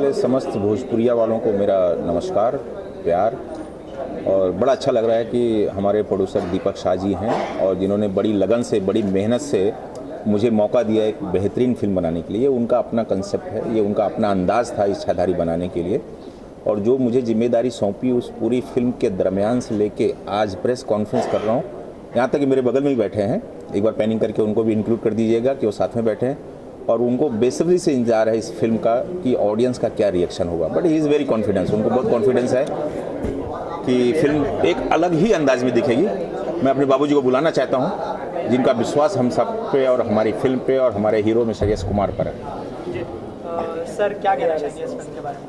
पहले समस्त भोजपुरिया वालों को मेरा नमस्कार, प्यार। और बड़ा अच्छा लग रहा है कि हमारे प्रोड्यूसर दीपक शाह जी हैं और जिन्होंने बड़ी लगन से, बड़ी मेहनत से मुझे मौका दिया एक बेहतरीन फिल्म बनाने के लिए। ये उनका अपना कंसेप्ट है, ये उनका अपना अंदाज़ था इच्छाधारी बनाने के लिए। और जो मुझे जिम्मेदारी सौंपी उस पूरी फिल्म के दरमियान से लेके आज प्रेस कॉन्फ्रेंस कर रहा हूँ, यहाँ तक कि मेरे बगल में ही बैठे हैं। एक बार पैनिंग करके उनको भी इंक्लूड कर दीजिएगा कि वो साथ में बैठे हैं। और उनको बेसब्री से इंतजार है इस फिल्म का कि ऑडियंस का क्या रिएक्शन होगा। But he is very confidence, उनको बहुत कॉन्फिडेंस है कि फिल्म एक अलग ही अंदाज में दिखेगी। मैं अपने बाबूजी को बुलाना चाहता हूँ, जिनका विश्वास हम सब पे और हमारी फिल्म पे और हमारे हीरो मिस्टर यश कुमार पर है। सर, क्या कहना चाहिए इस फिल्म के बारे में?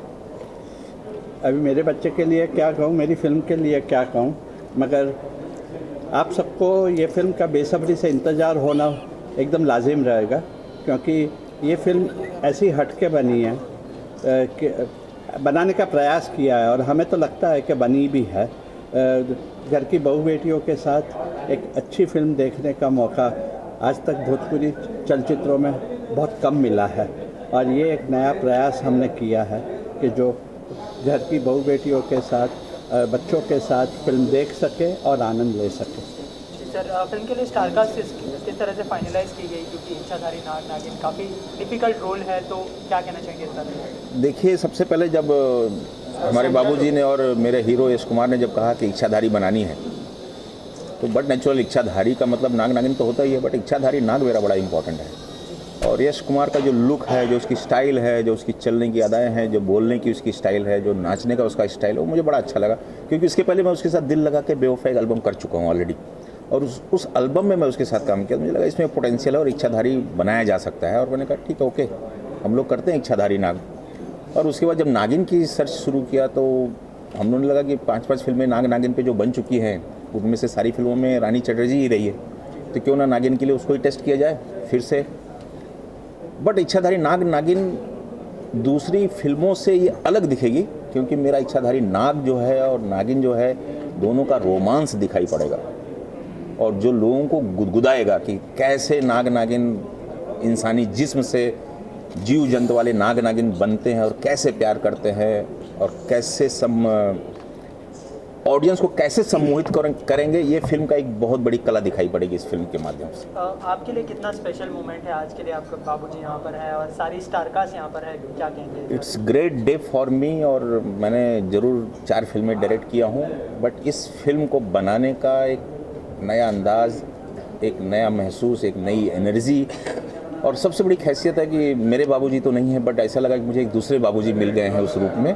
अभी मेरे बच्चे के लिए क्या कहूँ, मेरी फिल्म के लिए क्या कहूँ, मगर आप सबको ये फिल्म का बेसब्री से इंतज़ार होना एकदम लाजिम रहेगा, क्योंकि ये फिल्म ऐसी हटके बनी है कि बनाने का प्रयास किया है और हमें तो लगता है कि बनी भी है। घर की बहू बेटियों के साथ एक अच्छी फिल्म देखने का मौका आज तक भोजपुरी चलचित्रों में बहुत कम मिला है और ये एक नया प्रयास हमने किया है कि जो घर की बहू बेटियों के साथ, बच्चों के साथ फिल्म देख सके और आनंद ले सके। सर, फिल्म के लिए स्टार कास्ट किस तरह से फाइनलाइज की गई, क्योंकि इच्छाधारी नाग नागिन काफ़ी डिफ़िकल्ट रोल है, तो क्या कहना चाहेंगे इस बारे में? देखिए, सबसे पहले जब हमारे बाबूजी ने और मेरे हीरो यश कुमार ने जब कहा कि इच्छाधारी बनानी है, तो बट नेचुरल इच्छाधारी का मतलब नाग नागिन तो होता ही है, बट इच्छाधारी नाग मेरा बड़ा इंपॉर्टेंट है। और यश कुमार का जो लुक है, जो उसकी स्टाइल है, जो उसकी चलने की अदाएँ हैं, जो बोलने की उसकी स्टाइल है, जो नाचने का उसका स्टाइल है, वो मुझे बड़ा अच्छा लगा। क्योंकि उसके पहले मैं उसके साथ दिल लगा के बेवफा एक एल्बम कर चुका हूँ ऑलरेडी, और उस एल्बम में मैं उसके साथ काम किया। मुझे लगा इसमें पोटेंशियल है और इच्छाधारी बनाया जा सकता है। और मैंने कहा ठीक है, ओके, हम लोग करते हैं इच्छाधारी नाग। और उसके बाद जब नागिन की सर्च शुरू किया तो हम लोगों ने लगा कि 5-5 फिल्में नाग नागिन पे जो बन चुकी हैं, उनमें से सारी फिल्मों में रानी चटर्जी ही रही है, तो क्यों ना नागिन के लिए उसको ही टेस्ट किया जाए फिर से। बट इच्छाधारी नाग नागिन दूसरी फिल्मों से ये अलग दिखेगी, क्योंकि मेरा इच्छाधारी नाग जो है और नागिन जो है, दोनों का रोमांस दिखाई पड़ेगा और जो लोगों को गुदगुदाएगा कि कैसे नाग नागिन इंसानी जिस्म से जीव जंतु वाले नाग नागिन बनते हैं और कैसे प्यार करते हैं और कैसे ऑडियंस को कैसे सम्मोहित करेंगे। ये फिल्म का एक बहुत बड़ी कला दिखाई पड़ेगी इस फिल्म के माध्यम से। आपके लिए कितना स्पेशल मोमेंट है आज के लिए? आपका बाबूजी यहाँ पर है और सारी स्टार कास्ट यहाँ पर है, क्या कहेंगे? It's great day for me. और मैंने ज़रूर 4 फिल्में डायरेक्ट किया हूँ, बट इस फिल्म को बनाने का एक नया अंदाज़, एक नया महसूस, एक नई एनर्जी। और सबसे बड़ी खैसियत है कि मेरे बाबूजी तो नहीं है, बट ऐसा लगा कि मुझे एक दूसरे बाबूजी मिल गए हैं उस रूप में।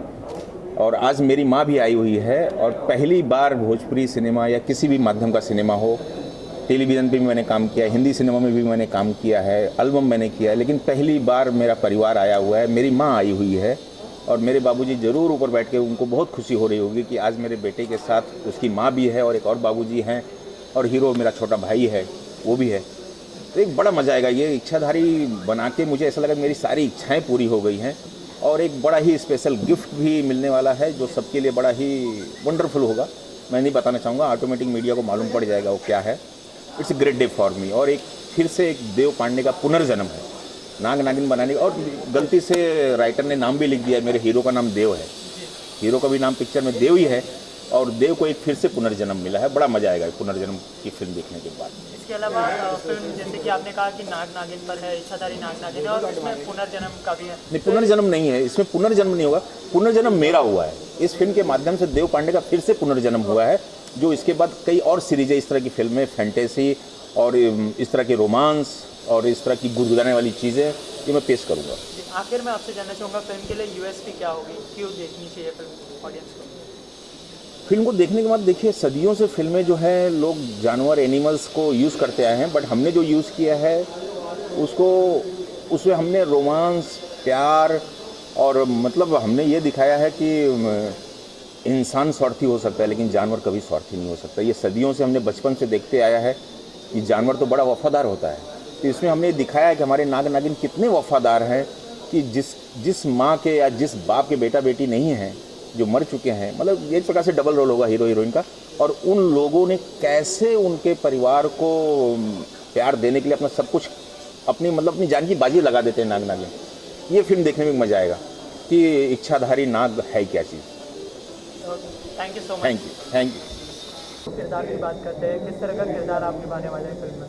और आज मेरी माँ भी आई हुई है और पहली बार भोजपुरी सिनेमा या किसी भी माध्यम का सिनेमा हो, टेलीविज़न पे भी मैंने काम किया है, हिंदी सिनेमा में भी मैंने काम किया है, एल्बम मैंने किया है, लेकिन पहली बार मेरा परिवार आया हुआ है, मेरी माँ आई हुई है। और मेरे बाबूजी ज़रूर ऊपर बैठ के, उनको बहुत खुशी हो रही होगी कि आज मेरे बेटे के साथ उसकी माँ भी है और एक और बाबूजी हैं और हीरो मेरा छोटा भाई है, वो भी है। तो एक बड़ा मज़ा आएगा। ये इच्छाधारी बना के मुझे ऐसा लगा मेरी सारी इच्छाएं पूरी हो गई हैं और एक बड़ा ही स्पेशल गिफ्ट भी मिलने वाला है जो सबके लिए बड़ा ही वंडरफुल होगा। मैं नहीं बताना चाहूँगा, ऑटोमेटिक मीडिया को मालूम पड़ जाएगा वो क्या है। It's a great day for me. और एक फिर से एक देव पांडे का पुनर्जन्म है नाग नागिन बनाने का। और गलती से राइटर ने नाम भी लिख दिया है, मेरे हीरो का नाम देव है, हीरो का भी नाम पिक्चर में देव ही है और देव को एक फिर से पुनर्जन्म मिला है। बड़ा मजा आएगा पुनर्जन्म की फिल्म देखने के बाद। इसके अलावा फिल्म जैसे कि आपने कहा कि नाग नागिन पर है, इच्छाधारी नाग नागिन है और इसमें पुनर्जन्म का भी है। नहीं, पुनर्जन्म नहीं है इसमें, पुनर्जन्म नहीं होगा, पुनर्जन्म मेरा हुआ है। इस फिल्म के माध्यम से देव पांडे का फिर से पुनर्जन्म हुआ है, जो इसके बाद कई और सीरीजें इस तरह की फिल्में, फैंटेसी और इस तरह के रोमांस और इस तरह की गुदगुदाने वाली चीज़ें ये मैं पेश करूँगा। आखिर में आपसे जानना चाहूँगा, फिल्म के लिए यूएसपी क्या होगी, क्यों देखनी चाहिए फिल्म ऑडियंस को? फिल्म को देखने के बाद देखिए, सदियों से फिल्में जो है लोग जानवर, एनिमल्स को यूज़ करते आए हैं, बट हमने जो यूज़ किया है उसको, उसमें हमने रोमांस, प्यार और मतलब हमने ये दिखाया है कि इंसान स्वार्थी हो सकता है लेकिन जानवर कभी स्वार्थी नहीं हो सकता। ये सदियों से हमने बचपन से देखते आया है कि जानवर तो बड़ा वफादार होता है। तो इसमें हमने दिखाया है कि हमारे नाग नागिन कितने वफादार हैं कि जिस माँ के या जिस बाप के बेटा बेटी नहीं हैं, जो मर चुके हैं, मतलब एक प्रकार से डबल रोल होगा हीरो हीरोइन का, और उन लोगों ने कैसे उनके परिवार को प्यार देने के लिए अपना सब कुछ, अपनी जान की बाजी लगा देते हैं नाग नागिन। ये फिल्म देखने में मज़ा आएगा। कि इच्छाधारी नाग है क्या चीज़। Thank you so much. Thank you. किरदार की बात करते हैं, किस तरह का किरदार आप निभाने वाले हैं फिल्म में?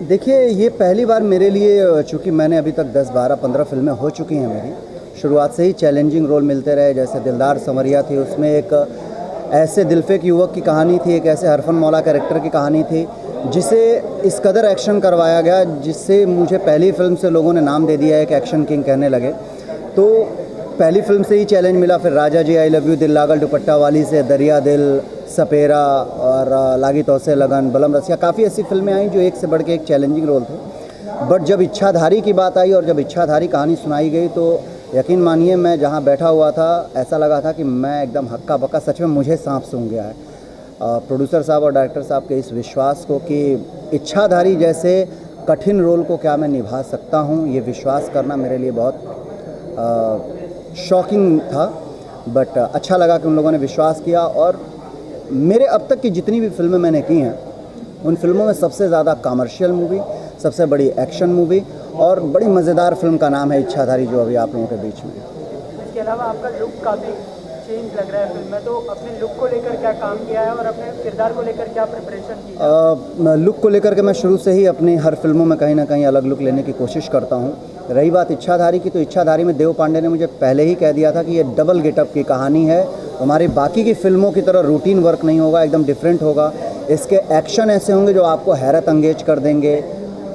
देखिए, ये पहली बार मेरे लिए, चूँकि मैंने अभी तक 10, 12, 15 फिल्में हो चुकी हैं मेरी, शुरुआत से ही चैलेंजिंग रोल मिलते रहे। जैसे दिलदार संवरिया थी, उसमें एक ऐसे दिलफेक युवक की कहानी थी, एक ऐसे हरफन मौला कैरेक्टर की कहानी थी जिसे इस कदर एक्शन करवाया गया, जिससे मुझे पहली फिल्म से लोगों ने नाम दे दिया है कि एक्शन किंग कहने लगे। तो पहली फिल्म से ही चैलेंज मिला। फिर राजा जी, आई लव यू, दिल लागल दुपट्टा वाली से, दरिया दिल, सपेरा और लागी तौसे लगन, बलम रसिया, काफ़ी ऐसी फिल्में आई जो एक से बढ़ के एक चैलेंजिंग रोल थे। बट जब इच्छाधारी की बात आई और जब इच्छाधारी कहानी सुनाई गई तो यकीन मानिए, मैं जहाँ बैठा हुआ था ऐसा लगा था कि मैं एकदम हक्का बक्का, सच में मुझे सांप सूंघ गया है प्रोड्यूसर साहब और डायरेक्टर साहब के इस विश्वास को कि इच्छाधारी जैसे कठिन रोल को क्या मैं निभा सकता हूँ। ये विश्वास करना मेरे लिए बहुत शॉकिंग था, बट अच्छा लगा कि उन लोगों ने विश्वास किया। और मेरे अब तक की जितनी भी फिल्में मैंने की हैं, उन फिल्मों में सबसे ज़्यादा कमर्शियल मूवी, सबसे बड़ी एक्शन मूवी और बड़ी मज़ेदार फिल्म का नाम है इच्छाधारी, जो अभी आप लोगों के बीच में। इसके अलावा आपका लुक काफ़ी चेंज लग रहा है फिल्म में, तो अपने लुक को लेकर क्या काम किया है और अपने किरदार को लेकर क्या प्रिपरेशन की है? लुक को लेकर के मैं शुरू से ही अपनी हर फिल्मों में कहीं ना कहीं अलग लुक लेने की कोशिश करता हूँ। रही बात इच्छाधारी की, तो इच्छाधारी में देव पांडे ने मुझे पहले ही कह दिया था कि ये डबल गेटअप की कहानी है, हमारी बाकी की फिल्मों की तरह रूटीन वर्क नहीं होगा, एकदम डिफरेंट होगा। इसके एक्शन ऐसे होंगे जो आपको हैरत अंगेज कर देंगे।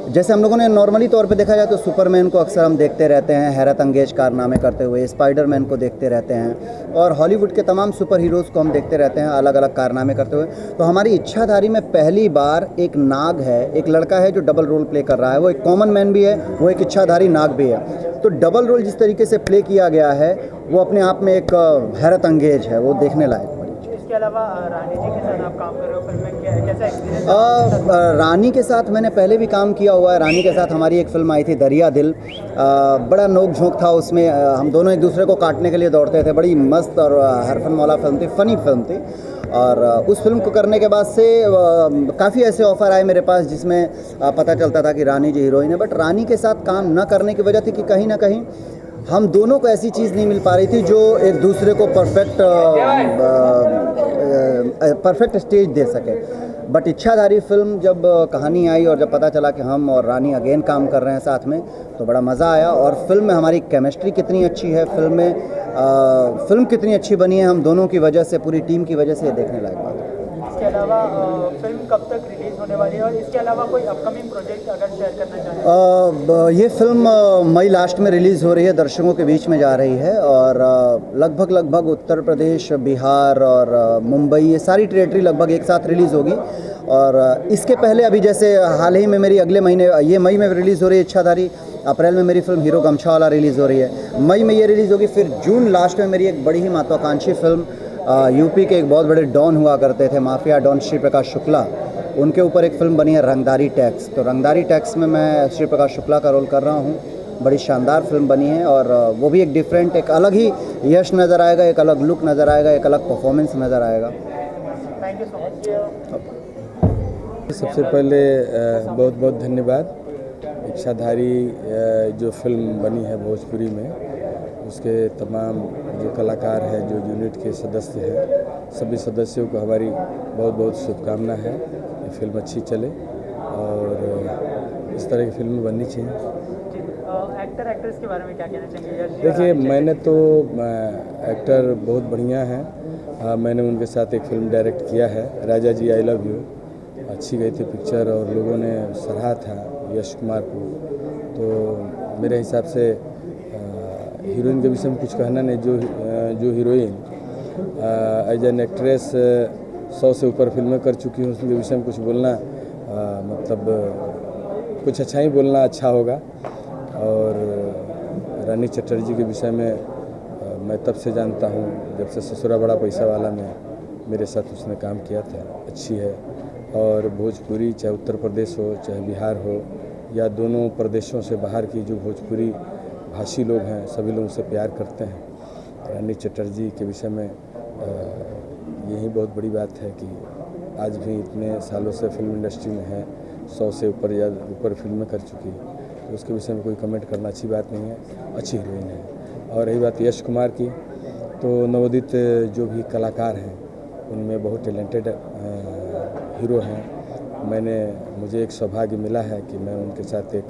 जैसे हम लोगों ने नॉर्मली तौर पे देखा जाए तो सुपरमैन को अक्सर हम देखते रहते हैं हैरत अंगेज कारनामे करते हुए, स्पाइडरमैन को देखते रहते हैं और हॉलीवुड के तमाम सुपर हीरोज़ को हम देखते रहते हैं अलग अलग कारनामे करते हुए। तो हमारी इच्छाधारी में पहली बार एक नाग है, एक लड़का है जो डबल रोल प्ले कर रहा है। वो एक कॉमन मैन भी है, वो एक इच्छाधारी नाग भी है। तो डबल रोल जिस तरीके से प्ले किया गया है वो अपने आप में एक हैरत अंगेज है, वो देखने लायक। इसके अलावा रानी जी के साथ आप काम कर रहे हो फिल्म में, कैसा एक्सपीरियंस? रानी के साथ मैंने पहले भी काम किया हुआ है। रानी के साथ हमारी एक फिल्म आई थी दरिया दिल, बड़ा नोक झोंक था उसमें, हम दोनों एक दूसरे को काटने के लिए दौड़ते थे। बड़ी मस्त और हरफन मौला फिल्म थी, फ़नी फिल्म थी। और उस फिल्म को करने के बाद से काफ़ी ऐसे ऑफ़र आए मेरे पास जिसमें पता चलता था कि रानी जी हीरोइन है। बट रानी के साथ काम न करने की वजह थी कि कहीं ना कहीं हम दोनों को ऐसी चीज़ नहीं मिल पा रही थी जो एक दूसरे को परफेक्ट स्टेज दे सके। बट इच्छाधारी फिल्म जब कहानी आई और जब पता चला कि हम और रानी अगेन काम कर रहे हैं साथ में, तो बड़ा मज़ा आया। और फिल्म में हमारी केमिस्ट्री कितनी अच्छी है, फिल्म कितनी अच्छी बनी है हम दोनों की वजह से, पूरी टीम की वजह से, ये देखने लायक बात है। इसके अलावा फिल्म कब तक रिलीज़ होने वाली है और इसके अलावा कोई अपकमिंग प्रोजेक्ट अगर शेयर करना चाहें? ये फिल्म मई लास्ट में रिलीज़ हो रही है, दर्शकों के बीच में जा रही है और लगभग उत्तर प्रदेश, बिहार और मुंबई, ये सारी टेरेटरी लगभग एक साथ रिलीज़ होगी। और इसके पहले अभी जैसे हाल ही में मेरी अगले महीने, ये मई में रिलीज़ हो रही है इच्छाधारी, अप्रैल में मेरी फिल्म हीरो गमछा वाला रिलीज़ हो रही है, मई में ये रिलीज़ होगी। फिर जून लास्ट में मेरी एक बड़ी ही महत्वाकांक्षी फिल्म, यूपी के एक बहुत बड़े डॉन हुआ करते थे, माफिया डॉन श्री प्रकाश शुक्ला, उनके ऊपर एक फ़िल्म बनी है रंगदारी टैक्स। तो रंगदारी टैक्स में मैं श्री प्रकाश शुक्ला का रोल कर रहा हूँ। बड़ी शानदार फिल्म बनी है और वो भी एक डिफरेंट, एक अलग ही यश नज़र आएगा, एक अलग लुक नज़र आएगा, एक अलग परफॉर्मेंस नज़र आएगा। Thank you so much. सबसे पहले बहुत बहुत धन्यवाद। इच्छाधारी जो फिल्म बनी है भोजपुरी में, उसके तमाम जो कलाकार हैं, जो यूनिट के सदस्य हैं, सभी सदस्यों को हमारी बहुत बहुत शुभकामना है। ये फिल्म अच्छी चले और इस तरह की फिल्में बननी चाहिए। एक्टर एक्ट्रेस के बारे में क्या कहना चाहेंगे? देखिए, मैंने तो एक्टर बहुत बढ़िया हैं। मैंने उनके साथ एक फ़िल्म डायरेक्ट किया है, राजा जी आई लव यू, अच्छी गई थी पिक्चर और लोगों ने सराहा था यश कुमार को। तो मेरे हिसाब से हीरोइन के विषय में कुछ कहना नहीं। जो हीरोइन एज एन एक्ट्रेस 100 से ऊपर फिल्में कर चुकी हैं, उसके विषय में कुछ बोलना मतलब कुछ अच्छा ही बोलना अच्छा होगा। और रानी चटर्जी के विषय में मैं तब से जानता हूँ जब से ससुरा बड़ा पैसा वाला में मेरे साथ उसने काम किया था, अच्छी है। और भोजपुरी चाहे उत्तर प्रदेश हो चाहे बिहार हो या दोनों प्रदेशों से बाहर की जो भोजपुरी भाषी लोग हैं, सभी लोग उसे प्यार करते हैं। रानी चटर्जी के विषय में यही बहुत बड़ी बात है कि आज भी इतने सालों से फिल्म इंडस्ट्री में है, 100 से ऊपर फिल्में कर चुकी। तो उसके विषय में कोई कमेंट करना अच्छी बात नहीं है। अच्छी हीरोइन है। और रही बात यश कुमार की, तो नवोदित जो भी कलाकार हैं उनमें बहुत टैलेंटेड हीरो हैं। मुझे एक सौभाग्य मिला है कि मैं उनके साथ एक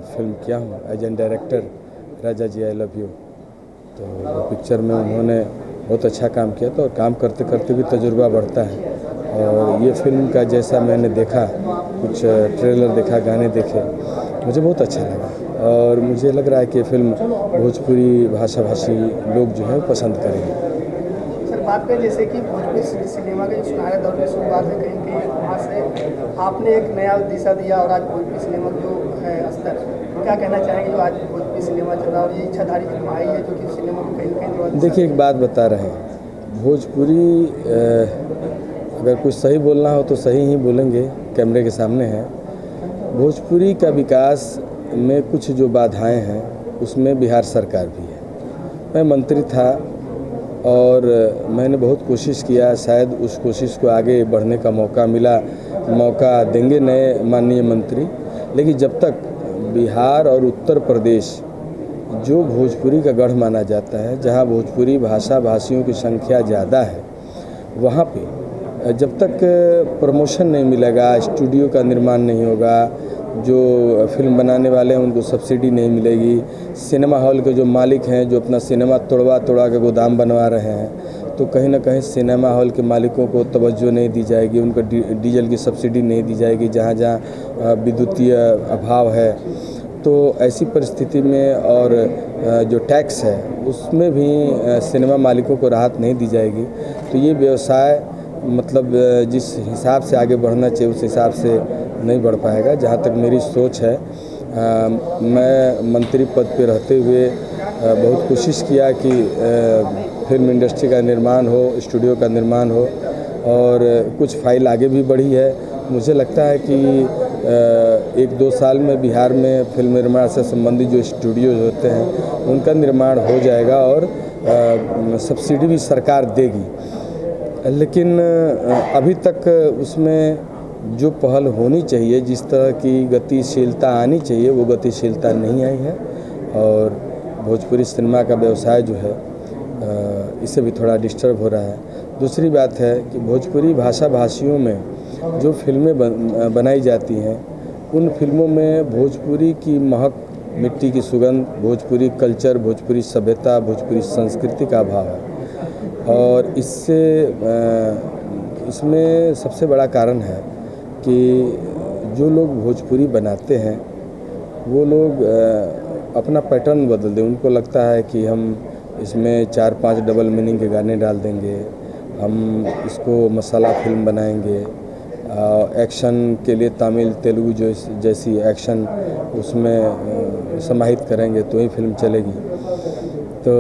फिल्म किया हूँ as an director, Raja ji I love you. तो वो पिक्चर में उन्होंने बहुत अच्छा काम किया था, और काम करते करते भी तजुर्बा बढ़ता है। और ये फिल्म का जैसा मैंने देखा, कुछ ट्रेलर देखा, गाने देखे, मुझे बहुत अच्छा लगा। और मुझे लग रहा है कि ये फिल्म भोजपुरी भाषी लोग जो है पसंद करेंगे। सर, बात करें जैसे कि भोजपुरी सिनेमा के जो सुनहरे दौर में शुरुआत है, कहीं कहीं वहाँ से आपने एक नया दिशा दिया, और आज भोजपुरी सिनेमा जो है स्तर, क्या कहना चाहेंगे जो आज भोजपुरी सिनेमा चल रहा है, और ये इच्छाधारी फिल्म आई है जो कि सिनेमा को कहीं कहीं। देखिए, एक बात बता रहे हैं, भोजपुरी अगर कुछ सही बोलना हो तो सही ही बोलेंगे, कैमरे के सामने है। भोजपुरी का विकास में कुछ जो बाधाएं हैं उसमें बिहार सरकार भी है। मैं मंत्री था और मैंने बहुत कोशिश किया, शायद उस कोशिश को आगे बढ़ने का मौका देंगे नए माननीय मंत्री। लेकिन जब तक बिहार और उत्तर प्रदेश जो भोजपुरी का गढ़ माना जाता है, जहां भोजपुरी भाषियों की संख्या ज़्यादा है, वहां पे जब तक प्रमोशन नहीं मिलेगा, स्टूडियो का निर्माण नहीं होगा, जो फिल्म बनाने वाले हैं उनको सब्सिडी नहीं मिलेगी, सिनेमा हॉल के जो मालिक हैं जो अपना सिनेमा तोड़वा के गोदाम बनवा रहे हैं, तो कहीं ना कहीं सिनेमा हॉल के मालिकों को तवज्जो नहीं दी जाएगी, उनको डीजल की सब्सिडी नहीं दी जाएगी जहाँ जहाँ विद्युतीय अभाव है। तो ऐसी परिस्थिति में और जो टैक्स है उसमें भी सिनेमा मालिकों को राहत नहीं दी जाएगी। तो ये व्यवसाय मतलब जिस हिसाब से आगे बढ़ना चाहिए उस हिसाब से नहीं बढ़ पाएगा। जहाँ तक मेरी सोच है, मैं मंत्री पद पे रहते हुए बहुत कोशिश किया कि फिल्म इंडस्ट्री का निर्माण हो, स्टूडियो का निर्माण हो, और कुछ फाइल आगे भी बढ़ी है। मुझे लगता है कि 1-2 साल में बिहार में फिल्म निर्माण से संबंधित जो स्टूडियोज होते हैं उनका निर्माण हो जाएगा, और सब्सिडी भी सरकार देगी। लेकिन अभी तक उसमें जो पहल होनी चाहिए, जिस तरह की गतिशीलता आनी चाहिए, वो गतिशीलता नहीं आई है। और भोजपुरी सिनेमा का व्यवसाय जो है इससे भी थोड़ा डिस्टर्ब हो रहा है। दूसरी बात है कि भोजपुरी भाषियों में जो फिल्में बनाई जाती हैं, उन फिल्मों में भोजपुरी की महक, मिट्टी की सुगंध, भोजपुरी कल्चर, भोजपुरी सभ्यता, भोजपुरी संस्कृति का अभाव है। और इसमें सबसे बड़ा कारण है कि जो लोग भोजपुरी बनाते हैं वो लोग अपना पैटर्न बदल दें। उनको लगता है कि हम इसमें 4-5 डबल मीनिंग के गाने डाल देंगे, हम इसको मसाला फिल्म बनाएंगे, एक्शन के लिए तमिल तेलुगु जैसी एक्शन उसमें समाहित करेंगे तो ही फिल्म चलेगी। तो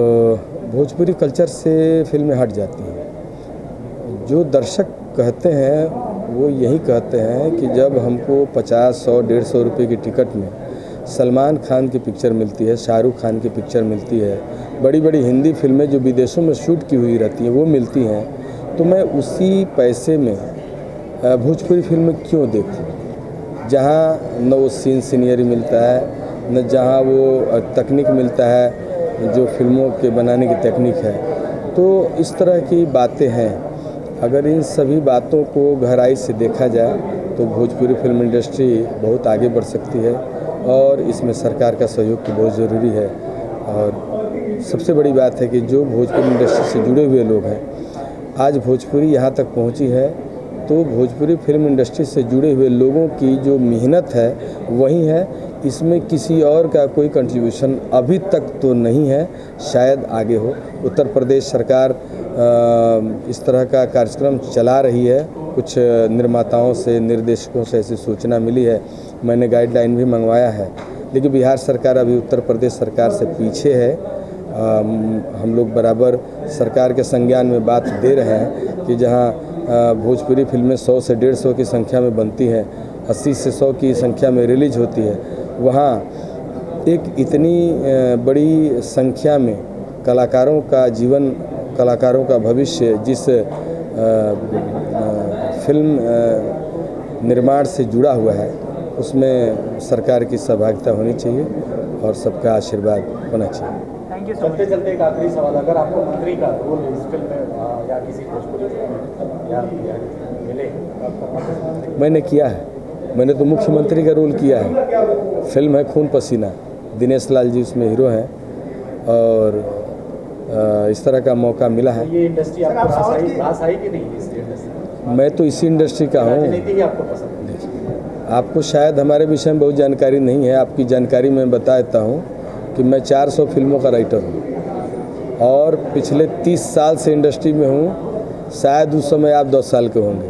भोजपुरी कल्चर से फिल्में हट जाती हैं। जो दर्शक कहते हैं वो यही कहते हैं कि जब हमको 50, 100, 150 रुपये की टिकट में सलमान खान की पिक्चर मिलती है, शाहरुख खान की पिक्चर मिलती है, बड़ी बड़ी हिंदी फिल्में जो विदेशों में शूट की हुई रहती हैं वो मिलती हैं, तो मैं उसी पैसे में भोजपुरी फिल्म क्यों देखूं, जहाँ न वो सीनियरी मिलता है, न जहाँ वो तकनीक मिलता है जो फिल्मों के बनाने की तकनीक है। तो इस तरह की बातें हैं। अगर इन सभी बातों को गहराई से देखा जाए तो भोजपुरी फिल्म इंडस्ट्री बहुत आगे बढ़ सकती है, और इसमें सरकार का सहयोग तो बहुत ज़रूरी है। और सबसे बड़ी बात है कि जो भोजपुरी इंडस्ट्री से जुड़े हुए लोग हैं, आज भोजपुरी यहाँ तक पहुँची है, तो भोजपुरी फिल्म इंडस्ट्री से जुड़े हुए लोगों की जो मेहनत है वही है। इसमें किसी और का कोई कंट्रीब्यूशन अभी तक तो नहीं है, शायद आगे हो। उत्तर प्रदेश सरकार इस तरह का कार्यक्रम चला रही है। कुछ निर्माताओं से, निर्देशकों से ऐसी सूचना मिली है, मैंने गाइडलाइन भी मंगवाया है। लेकिन बिहार सरकार अभी उत्तर प्रदेश सरकार से पीछे है। हम लोग बराबर सरकार के संज्ञान में बात दे रहे हैं कि जहां भोजपुरी फिल्में 100 से 150 की संख्या में बनती हैं, 80 से 100 की संख्या में रिलीज होती है, वहाँ एक इतनी बड़ी संख्या में कलाकारों का जीवन, कलाकारों का भविष्य जिस फिल्म निर्माण से जुड़ा हुआ है, उसमें सरकार की सहभागिता होनी चाहिए और सबका आशीर्वाद होना चाहिए। Thank you so much. चलते एक आखिरी सवाल, अगर आपको मंत्री का रोल इस फिल्म में या किसी भोजपुरी फिल्म या मिले आपको? मैंने किया है, मैंने तो मुख्यमंत्री का रोल किया है। फिल्म है खून पसीना, दिनेश लाल जी उसमें हीरो हैं और इस तरह का मौका मिला है। ये इंडस्ट्री आपको रास आई कि नहीं? इस इंडस्ट्री मैं तो इसी इंडस्ट्री का हूँ। राजनीति ही आपको पसंद है? देखिए, आपको शायद हमारे विषय में बहुत जानकारी नहीं है। आपकी जानकारी मैं बता देता हूँ कि मैं 400 फिल्मों का राइटर हूँ और पिछले 30 साल से इंडस्ट्री में हूँ। शायद उस समय आप 10 साल के होंगे,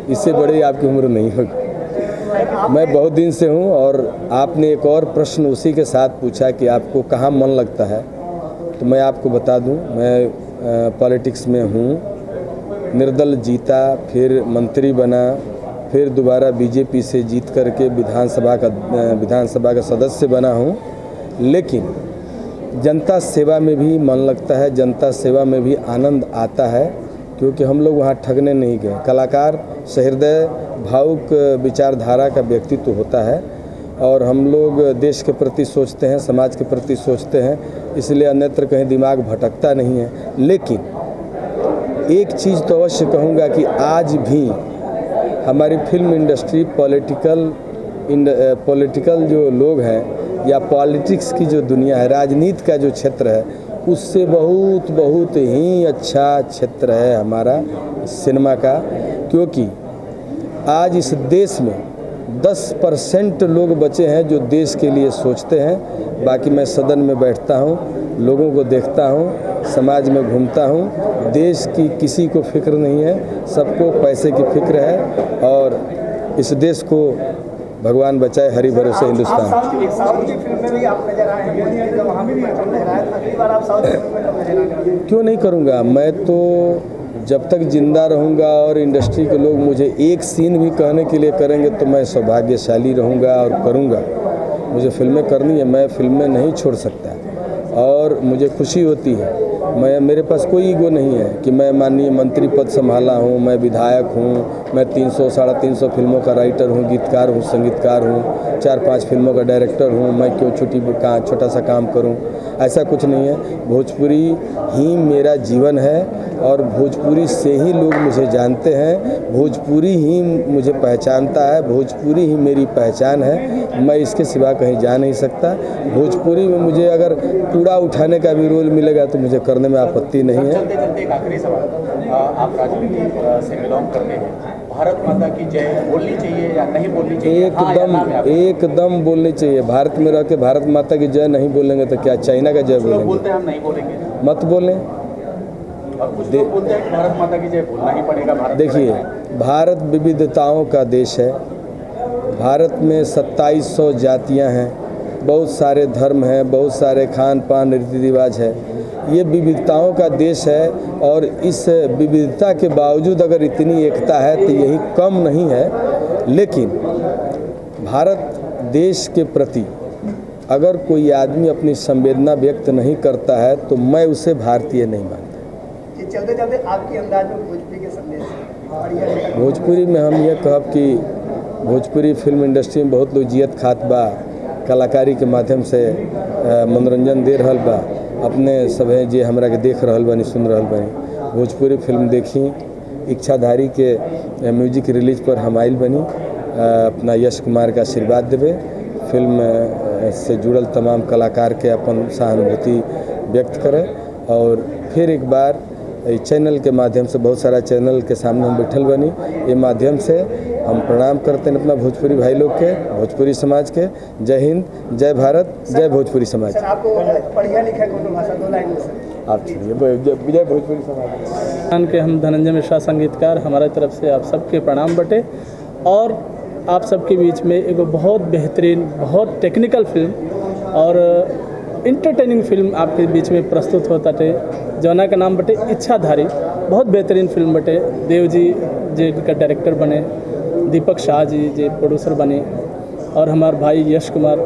इससे बड़ी आपकी उम्र नहीं होगी। मैं बहुत दिन से हूँ। और आपने एक और प्रश्न उसी के साथ पूछा कि आपको कहाँ मन लगता है, तो मैं आपको बता दूं, मैं पॉलिटिक्स में हूँ। निर्दल जीता, फिर मंत्री बना, फिर दोबारा बीजेपी से जीत करके विधानसभा का सदस्य बना हूँ। लेकिन जनता सेवा में भी मन लगता है, जनता सेवा में भी आनंद आता है, क्योंकि हम लोग वहाँ ठगने नहीं गए। कलाकार सहृदय भावुक विचारधारा का व्यक्तित्व होता है और हम लोग देश के प्रति सोचते हैं, समाज के प्रति सोचते हैं, इसलिए अन्यत्र कहीं दिमाग भटकता नहीं है। लेकिन एक चीज़ तो अवश्य कहूँगा कि आज भी हमारी फिल्म इंडस्ट्री पॉलिटिकल जो लोग हैं या पॉलिटिक्स की जो दुनिया है, राजनीति का जो क्षेत्र है, उससे बहुत बहुत ही अच्छा क्षेत्र है हमारा सिनेमा का। क्योंकि आज इस देश में 10% लोग बचे हैं जो देश के लिए सोचते हैं। बाकी मैं सदन में बैठता हूँ, लोगों को देखता हूँ, समाज में घूमता हूँ। देश की किसी को फिक्र नहीं है, सबको पैसे की फिक्र है और इस देश को भगवान बचाए। हरि भरोसे हिंदुस्तान। साउथ की फिल्म में भी आप नजर आए हैं, तो वहाँ भी परफॉर्म लहराया था। अगली बार आप साउथ फिल्म में कब नजर आएंगे? क्यों नहीं करूँगा। मैं तो जब तक जिंदा रहूँगा और इंडस्ट्री के लोग मुझे एक सीन भी कहने के लिए करेंगे तो मैं सौभाग्यशाली रहूँगा और करूँगा। मुझे फिल्में करनी है, मैं फिल्में नहीं छोड़ सकता और मुझे खुशी होती है। मेरे पास कोई ईगो नहीं है कि मैं माननीय मंत्री पद संभाला हूँ, मैं विधायक हूँ, मैं 300 साढ़े 300 फिल्मों का राइटर हूँ, गीतकार हूँ, संगीतकार हूँ, 4-5 फिल्मों का डायरेक्टर हूँ। मैं क्यों छोटा सा काम करूँ? ऐसा कुछ नहीं है। भोजपुरी ही मेरा जीवन है और भोजपुरी से ही लोग मुझे जानते हैं, भोजपुरी ही मुझे पहचानता है, भोजपुरी ही मेरी पहचान है। मैं इसके सिवा कहीं जा नहीं सकता। भोजपुरी में मुझे अगर कूड़ा उठाने का भी रोल मिलेगा तो मुझे करने में आपत्ति नहीं है। चलते चलते एक आखिरी सवाल, आप राजनीति से बिलोंग करते हैं, भारत माता की जय बोलनी चाहिए या नहीं बोलनी चाहिए? एकदम बोलनी चाहिए। भारत में रह के भारत माता की जय नहीं बोलेंगे तो क्या चाइना का जय बोलेंगे? बोलते हैं हम नहीं बोलेंगे, मत बोलें। और कुछ लोग बोलते हैं कि भारत माता की जय बोलना ही पड़ेगा। देखिए, भारत विविधताओं का देश है। भारत में 2700 जातियां हैं, बहुत सारे धर्म हैं, बहुत सारे खान पान रीति रिवाज है। ये विविधताओं का देश है और इस विविधता के बावजूद अगर इतनी एकता है तो यही कम नहीं है। लेकिन भारत देश के प्रति अगर कोई आदमी अपनी संवेदना व्यक्त नहीं करता है तो मैं उसे भारतीय नहीं मानता। चलते चलते आपकी अंदाज में भोजपुरी के संदेश? भोजपुरी में हम ये कहब कि भोजपुरी फिल्म इंडस्ट्री में बहुत लोग जियत खात बा, कलाकारी के माध्यम से मनोरंजन दे रहल बा। अपने सभे जे हमरा के देख रहल बानी, सुन रहल बानी, भोजपुरी फिल्म देखी। इच्छाधारी के म्यूजिक रिलीज पर हम आइल बनी, अपना यश कुमार का आशीर्वाद देवे। फिल्म से जुड़ल तमाम कलाकार के अपन सहानुभूति व्यक्त करें और फिर एक बार चैनल के माध्यम से, बहुत सारा चैनल के सामने हम बैठल बनी, ये माध्यम से हम प्रणाम करते हैं अपना भोजपुरी भाई लोग के, भोजपुरी समाज के। जय हिंद, जय भारत, जय भोजपुरी समाज। सर, आपको पढ़िया लिखा कौन भाषा? 2 लाइन में सर आप जय भोजपुरी समाज के। हम धनंजय मिश्रा संगीतकार, हमारे तरफ से आप सबके प्रणाम बटे। और आप सबके बीच में एक बहुत बेहतरीन, बहुत टेक्निकल फिल्म और इंटरटेनिंग फिल्म आपके बीच में प्रस्तुत होता थे, जौना का नाम बटे इच्छाधारी। बहुत बेहतरीन फिल्म बटे। देव जी का डायरेक्टर बने, दीपक शाह जी जे प्रोड्यूसर बने और हमार भाई यश कुमार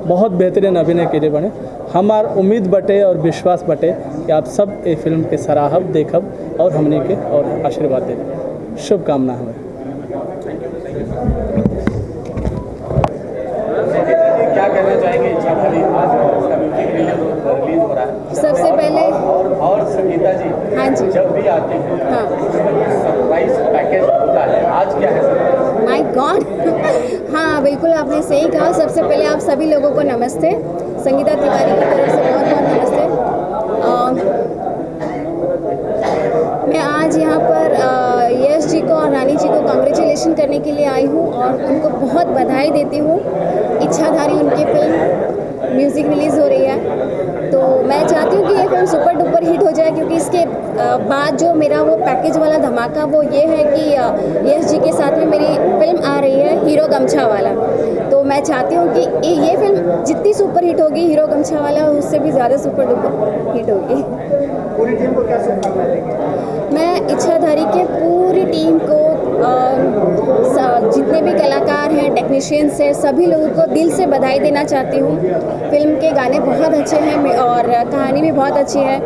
बहुत बेहतरीन अभिनय के लिए बने। हमार उम्मीद बटे और विश्वास बटे कि आप सब ये फिल्म के सराहब, देखब और हमने के और आशीर्वाद दें। शुभकामना हमें। चाहेंगे इच्छाधारी आज उसका म्यूजिक रिलीज हो रहा है? सबसे पहले और संगीता जी, हाँ जी, जब भी आते हैं हाँ, सरप्राइज पैकेज होता है, आज क्या है सरप्राइज? माय गॉड हाँ बिल्कुल आपने सही कहा। सबसे पहले आप सभी लोगों को नमस्ते, संगीता तिवारी की तरफ से बहुत बहुत नमस्ते। मैं आज यहाँ पर यश जी को और रानी जी को कांग्रेचुलेशन करने के लिए आई हूँ और उनको बहुत बधाई देती हूँ। इच्छाधारी उनकी फिल्म म्यूज़िक रिलीज़ हो रही है, तो मैं चाहती हूँ कि ये फिल्म सुपर डुपर हिट हो जाए, क्योंकि इसके बाद जो मेरा वो पैकेज वाला धमाका वो ये है कि यश जी के साथ में मेरी फिल्म आ रही है हीरो गमछा वाला। तो मैं चाहती हूँ कि ये फिल्म जितनी सुपर हिट होगी हीरो गमछा वाला उससे भी ज़्यादा सुपर डुपर हिट होगी। पूरी टीम को क्या शुभकामनाएं देंगे? मैं इच्छाधारी के पूरी टीम को जितने भी कलाकार हैं, टेक्नीशियंस हैं, सभी लोगों को दिल से बधाई देना चाहती हूँ। फिल्म के गाने बहुत अच्छे हैं और कहानी भी बहुत अच्छी है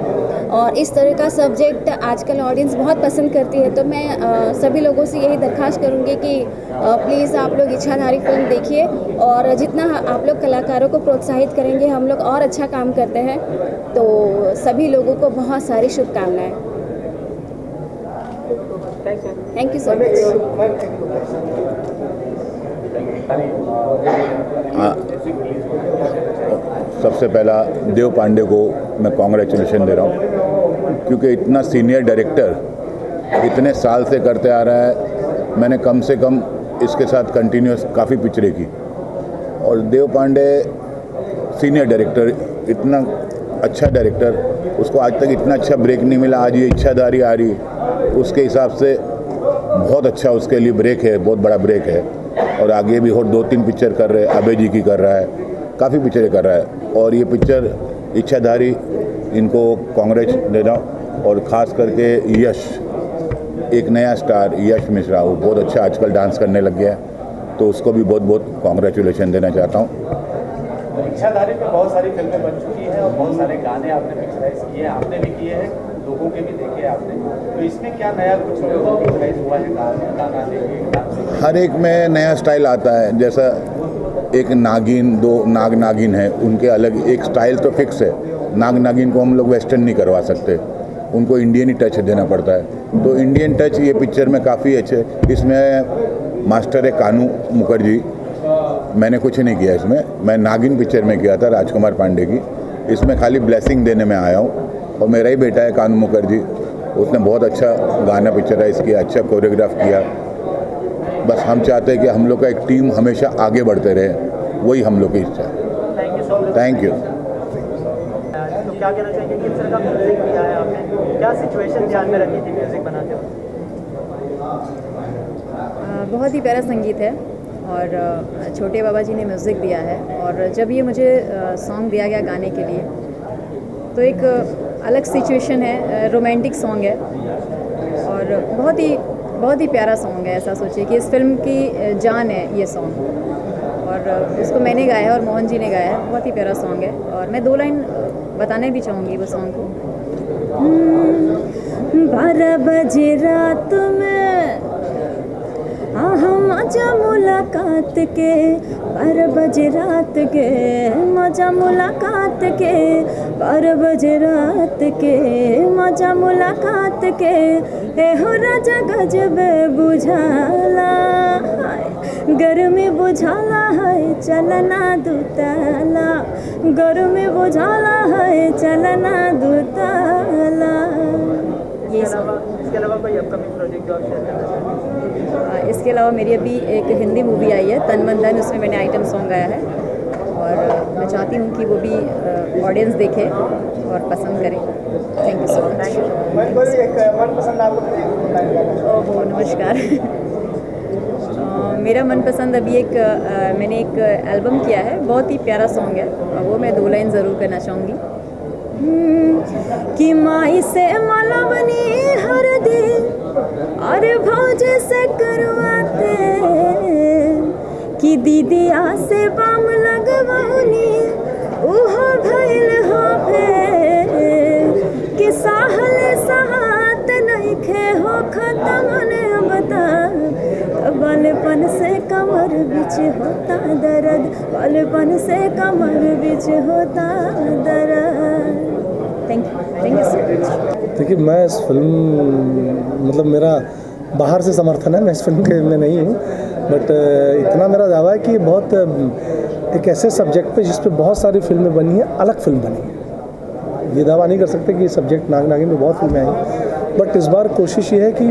और इस तरह का सब्जेक्ट आजकल ऑडियंस बहुत पसंद करती है। तो मैं सभी लोगों से यही दरख्वास्त करूँगी कि प्लीज़ आप लोग इच्छाधारी फिल्म देखिए और जितना आप लोग कलाकारों को प्रोत्साहित करेंगे हम लोग और अच्छा काम करते हैं। तो सभी लोगों को बहुत सारी शुभकामनाएँ। Thank you so much. सबसे पहला देव पांडे को मैं कॉन्ग्रेचुलेशन दे रहा हूँ, क्योंकि इतना सीनियर डायरेक्टर इतने साल से करते आ रहा है। मैंने कम से कम इसके साथ कंटिन्यूस काफ़ी पिक्चरें की और देव पांडे सीनियर डायरेक्टर, इतना अच्छा डायरेक्टर, उसको आज तक इतना अच्छा ब्रेक नहीं मिला। आज ये इच्छाधारी आ रही, उसके हिसाब से बहुत अच्छा उसके लिए ब्रेक है, बहुत बड़ा ब्रेक है। और आगे भी और 2-3 पिक्चर कर रहे हैं, अभय जी की कर रहा है, काफ़ी पिक्चरें कर रहा है। और ये पिक्चर इच्छाधारी, इनको कांग्रेस देना। और ख़ास करके यश, एक नया स्टार यश मिश्रा, वो बहुत अच्छा आजकल डांस करने लग गया है, तो उसको भी बहुत बहुत कांग्रेचुलेशन देना चाहता हूँ। इच्छाधारी पे बहुत सारी फिल्में बन चुकी हैं और बहुत सारे गाने आपने पिक्चराइज किए हैं, आपने भी किए हैं, लोगों के भी देखे आपने, तो इसमें क्या नया कुछ पिक्चराइज हुआ है? गाना देखिए, हर एक में नया स्टाइल आता है। जैसा एक नागिन, 2 नाग नागिन है, उनके अलग एक स्टाइल तो फिक्स है। नाग नागिन को हम लोग वेस्टर्न नहीं करवा सकते, उनको इंडियन ही टच देना पड़ता है। तो इंडियन टच ये पिक्चर में काफ़ी अच्छे। इसमें मास्टर है कानू मुखर्जी, मैंने कुछ नहीं किया इसमें। मैं नागिन पिक्चर में किया था राजकुमार पांडे की, इसमें खाली ब्लेसिंग देने में आया हूँ। और मेरा ही बेटा है कानू मुखर्जी, उसने बहुत अच्छा गाना पिक्चराइज किया, अच्छा कोरियोग्राफ किया। बस हम चाहते हैं कि हम लोग का एक टीम हमेशा आगे बढ़ते रहे, वही हम लोग की इच्छा है। Thank you. तो क्या कहना चाहिए, किस तरह का म्यूजिक किया है आपने, क्या सिचुएशन ध्यान में रखी थी म्यूजिक बनाते वक्त? बहुत ही प्यारा संगीत है और छोटे बाबा जी ने म्यूज़िक दिया है। और जब ये मुझे सॉन्ग दिया गया गाने के लिए, तो एक अलग सिचुएशन है, रोमांटिक सॉन्ग है और बहुत ही प्यारा सॉन्ग है। ऐसा सोचिए कि इस फिल्म की जान है ये सॉन्ग, और उसको मैंने गाया है और मोहन जी ने गाया है। बहुत ही प्यारा सॉन्ग है और मैं 2 लाइन बताने भी चाहूँगी वो सॉन्ग को। 12 बजे रात में हम मजा मुलाकात के, 12 बजे रात के मजा मुलाकात के, 12 बजे रात के मजा मुलाकात के, ए हो राजा गजबे बुझाला, गर्मी बुझाला है चलना दुताला, गर्मी बुझाला है चलना दुताला। ये सब। इसके अलावा कोई अपकमिंग प्रोजेक्ट जो आप शेयर करना चाहेंगे? इसके अलावा मेरी अभी एक हिंदी मूवी आई है तन मन धन, उसमें मैंने आइटम सॉन्ग गाया है और मैं चाहती हूँ कि वो भी ऑडियंस देखे और पसंद करे। Thank you so much. ओहो नमस्कार। मेरा मनपसंद अभी मैंने एक एल्बम किया है, बहुत ही प्यारा सॉन्ग है और वो मैं 2 लाइन ज़रूर करना चाहूँगी। कि माई से मलबनी हर दिन और भौज से करवाते, कि दीदिया से बाम लगवानी उहो भइल हो फेर, कि साहल सहात नहीं खे हो खत्म ने बता, बल बालपन से कमर बिच होता दर्द, बालपन से कमर बिच होता दर्द। Thank you so much. देखिए, मैं इस फिल्म मतलब मेरा बाहर से समर्थन है, मैं इस फिल्म के में नहीं हूँ, बट इतना मेरा दावा है कि बहुत एक ऐसे सब्जेक्ट पे जिस पे बहुत सारी फिल्में बनी हैं, अलग फिल्म बनी है। ये दावा नहीं कर सकते कि सब्जेक्ट नाग नागिन में बहुत फिल्में आई, बट इस बार कोशिश ये है कि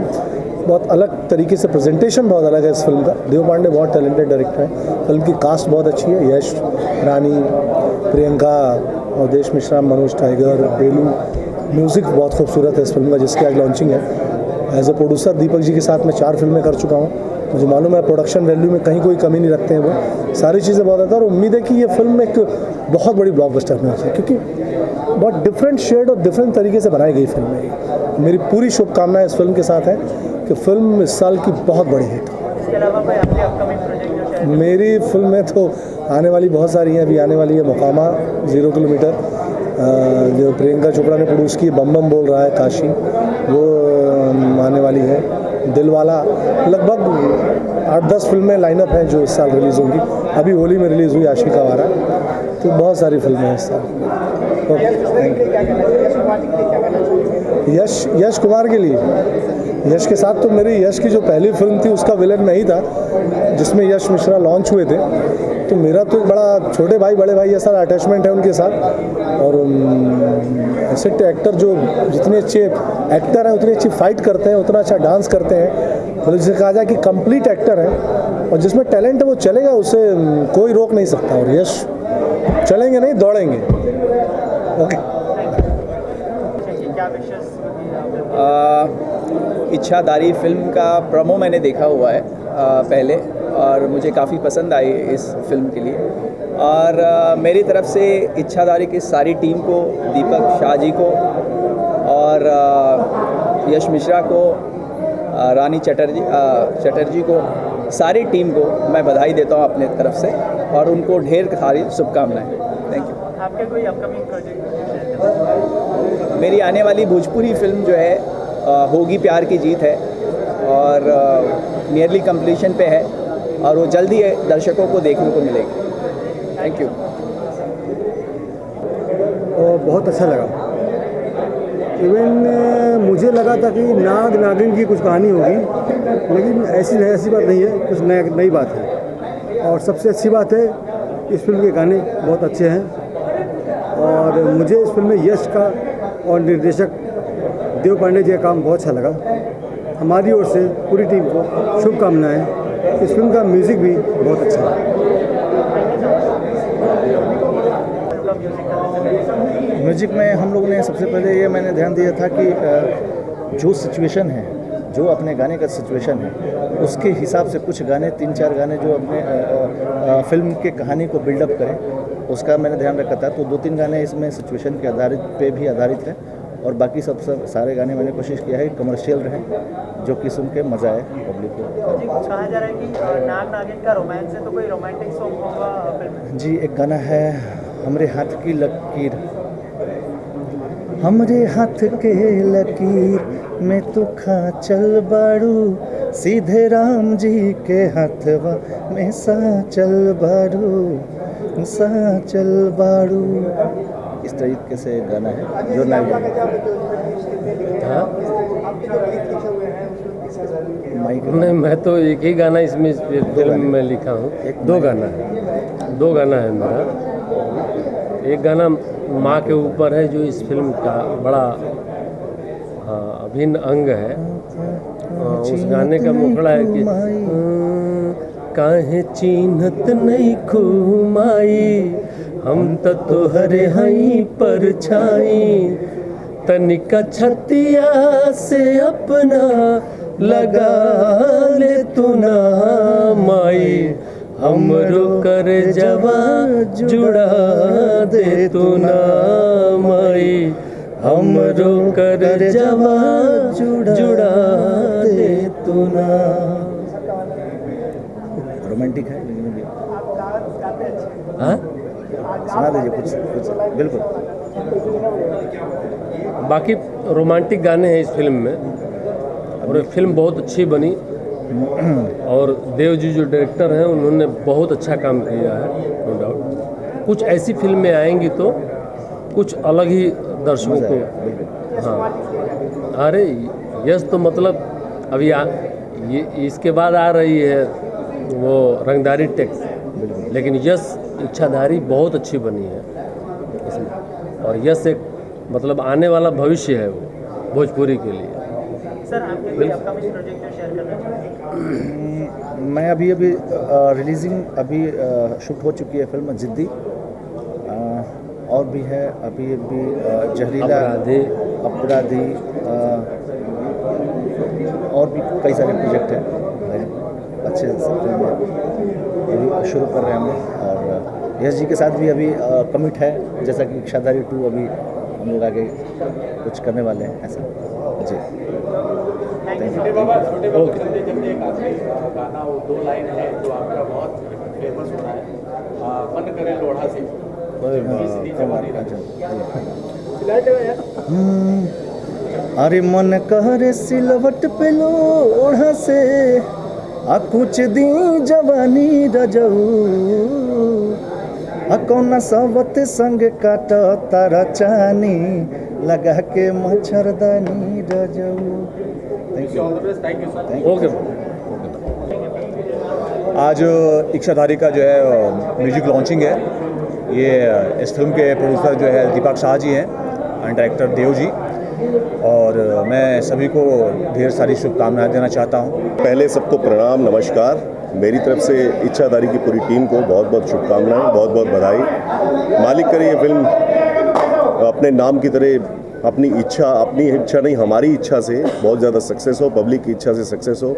बहुत अलग तरीके से प्रेजेंटेशन बहुत अलग है इस फिल्म का। देव पांडे बहुत टैलेंटेड डायरेक्टर है, फिल्म की कास्ट बहुत अच्छी है, यश, रानी, प्रियंका, अवधेश मिश्रा, मनोज टाइगर, बेलू। म्यूज़िक बहुत खूबसूरत है इस फिल्म का, जिसकी आज लॉन्चिंग है। As a producer Deepak ji के साथ मैं 4 फिल्में कर चुका हूँ, मुझे मालूम है प्रोडक्शन वैल्यू में कहीं कोई कमी नहीं रखते हैं वो, सारी चीज़ें बहुत अच्छा। और उम्मीद है कि ये फिल्म एक बहुत बड़ी ब्लॉकबस्टर होनी चाहिए, क्योंकि बहुत डिफरेंट शेड और डिफरेंट तरीके से बनाई गई फिल्म है ये। मेरी पूरी शुभकामनाएं इस फिल्म के साथ है कि फिल्म इस साल की बहुत बड़ी हिट हो। इसके अलावा कोई अपने अपकमिंग प्रोजेक्ट जो मेरी फिल्में तो आने वाली बहुत सारी हैं। अभी आने वाली है मुकामा 0 किलोमीटर, जो प्रियंका चोपड़ा ने प्रोड्यूस की, बम बम बोल रहा है काशी, वो आने वाली है। दिलवाला, लगभग 8-10 फिल्में लाइनअप हैं जो इस साल रिलीज़ होंगी। अभी होली में रिलीज़ हुई आशिक आवारा, तो बहुत सारी फिल्में हैं इस साल। यश कुमार के लिए, यश के साथ तो मेरी यश की जो पहली फिल्म थी उसका विलन मैं ही था, जिसमें यश मिश्रा लॉन्च हुए थे। तो मेरा तो एक बड़ा छोटे भाई बड़े भाई जैसा अटैचमेंट है उनके साथ। और ऐसे एक्टर जो जितने अच्छे एक्टर हैं उतनी अच्छी फाइट करते हैं, उतना अच्छा डांस करते हैं, मतलब जिसे कहा जाए कि कंप्लीट एक्टर हैं। और जिसमें टैलेंट है वो चलेगा, उसे कोई रोक नहीं सकता। और यश चलेंगे नहीं, दौड़ेंगे। ओके। क्या विशेष इच्छाधारी फिल्म का प्रोमो मैंने देखा हुआ है पहले, और मुझे काफ़ी पसंद आई इस फिल्म के लिए। और मेरी तरफ से इच्छाधारी की सारी टीम को, दीपक शाह जी को और यश मिश्रा को, रानी चटर्जी को, सारी टीम को मैं बधाई देता हूँ अपने तरफ से, और उनको ढेर सारी शुभकामनाएं। Thank you. आपके कोई अपकमिंग प्रोजेक्ट? मेरी आने वाली भोजपुरी फिल्म जो है होगी प्यार की जीत है, और नियरली कंप्लीशन पे है, और वो जल्दी दर्शकों को देखने को मिलेगी। Thank you. बहुत अच्छा लगा। इवन मुझे लगा था कि नाग नागिन की कुछ कहानी होगी, लेकिन ऐसी बात नहीं है, कुछ नई बात है। और सबसे अच्छी बात है, इस फिल्म के गाने बहुत अच्छे हैं, और मुझे इस फिल्म में यश का और निर्देशक देव पांडे जी का काम बहुत अच्छा लगा। हमारी ओर से पूरी टीम को शुभकामनाएं। इस फिल्म का म्यूज़िक भी बहुत अच्छा है। म्यूज़िक में हम लोगों ने सबसे पहले ये मैंने ध्यान दिया था कि जो सिचुएशन है, जो अपने गाने का सिचुएशन है, उसके हिसाब से कुछ गाने 3-4 गाने जो अपने फिल्म के कहानी को बिल्डअप करें, उसका मैंने ध्यान रखा था। तो 2-3 गाने इसमें सिचुएशन के आधारित है, और बाकी सब सारे गाने मैंने कोशिश किया है कमर्शियल रहे, जो कि सुन के मज़ा आए पब्लिक को। जी, कहा जा रहा है कि नाग नागिन का रोमांस है, तो कोई रोमांटिक सॉन्ग होगा फिल्म में? जी, एक गाना है हमरे हाथ की लकीर, हमरे हाथ के लकीर में तू खा चल बाड़ू, सीधे राम जी के हाथवा में सा चल बाड़ू, सा चल बाड़ू। इस तरीके से गाना है जो नया नहीं, मैं तो एक ही गाना इसमें फिल्म में लिखा हूँ। 2 गाना है मेरा। एक गाना माँ के ऊपर है, जो इस फिल्म का बड़ा अभिन्न अंग है। उस गाने का मुखड़ा है कि काहे चिन्हत नहीं खुमाई, हम तो तोहरे हई परछाई, तनिका छतिया से अपना लगा ले तू ना माई, हमरो कर जवा जुड़ा दे तू ना माई, हमरो कर जवा जुड़ा दे तू ना। रोमांटिक है लेकिन हाँ, सुना दीजिए कुछ बिल्कुल। बाकी रोमांटिक गाने हैं इस फिल्म में, और फिल्म बहुत अच्छी बनी। और देव जी जो डायरेक्टर हैं उन्होंने बहुत अच्छा काम किया है, नो डाउट। कुछ ऐसी फिल्में आएंगी तो कुछ अलग ही दर्शकों को, हाँ। अरे यश तो मतलब अभी ये इसके बाद आ रही है वो रंगदारी टैक्स, लेकिन यश इच्छाधारी बहुत अच्छी बनी है इसमें, और यश एक मतलब आने वाला भविष्य है वो भोजपुरी के लिए। सर आपके कोई अपकमिंग प्रोजेक्ट जो शेयर करना चाहेंगे? मैं अभी रिलीजिंग शूट हो चुकी है फिल्म जिद्दी, और भी है अभी जहरीला अपराधी, और भी कई सारे प्रोजेक्ट हैं अच्छे फिल्में अभी शुरू कर रहे हैं हम। और यश जी के साथ भी अभी कमिट है, जैसा कि इच्छाधारी 2 अभी हम लोग आगे कुछ करने वाले हैं ऐसा जी। छोटे बाबा चलते चलते एक आखिरी गाना वो 2 लाइन है जो आपका बहुत फेमस हो रहा है, मन करे लोढ़ा से अरे मन कहरे सिलवट पे लोढ़ा से आ कुछ दी जवानी रजऊ, आ कौना सबत संग काट तारा चानी लगा के मच्छरदानी रजऊ। ओके। आज इच्छाधारी का जो है म्यूजिक लॉन्चिंग है। ये इस फिल्म के प्रोड्यूसर जो है दीपक शाह जी हैं एंड डायरेक्टर देव जी, और मैं सभी को ढेर सारी शुभकामनाएं देना चाहता हूं। पहले सबको प्रणाम, नमस्कार। मेरी तरफ से इच्छाधारी की पूरी टीम को बहुत बहुत शुभकामनाएं, बहुत बहुत बधाई। मालिक करे ये फिल्म अपने नाम की तरह अपनी इच्छा नहीं हमारी इच्छा से बहुत ज़्यादा सक्सेस हो, पब्लिक की इच्छा से सक्सेस हो,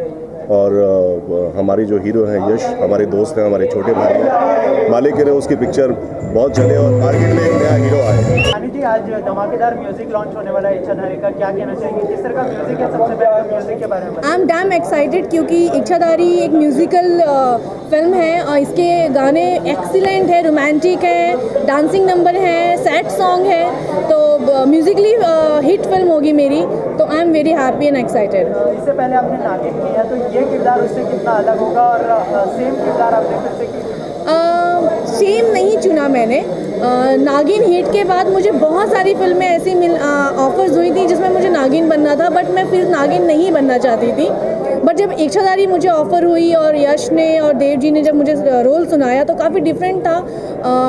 और हमारे जो हीरो हैं यश हमारे दोस्त हैं, हमारे छोटे भाई हैं, मालिक करे उसकी पिक्चर बहुत चले और मार्केट में एक नया हीरो आए। रानी जी आज धमाकेदार म्यूजिक लॉन्च होने वाला है इच्छाधारी का, क्या कहना चाहेंगे? किस तरह का म्यूजिक है? सबसे पहले म्यूजिक के बारे में आई एम डैम एक्साइटेड क्योंकि इच्छाधारी एक म्यूजिकल फिल्म है और इसके गाने एक्सीलेंट है, रोमांटिक है, डांसिंग नंबर है, सैड सॉन्ग है, तो म्यूजिकली हिट फिल्म होगी मेरी, तो I am very happy and excited. इससे पहले आपने नागिन किया तो ये किरदार उससे कितना अलग होगा, और सेम किरदार आपने फिर से किया? सेम नहीं चुना मैंने। नागिन हिट के बाद मुझे बहुत सारी फिल्में ऐसी ऑफर्स हुई थी जिसमें मुझे नागिन बनना था, बट मैं फिर नागिन नहीं बनना चाहती थी। बट जब इच्छाधारी मुझे ऑफ़र हुई और यश ने और देव जी ने जब मुझे रोल सुनाया तो काफ़ी डिफरेंट था।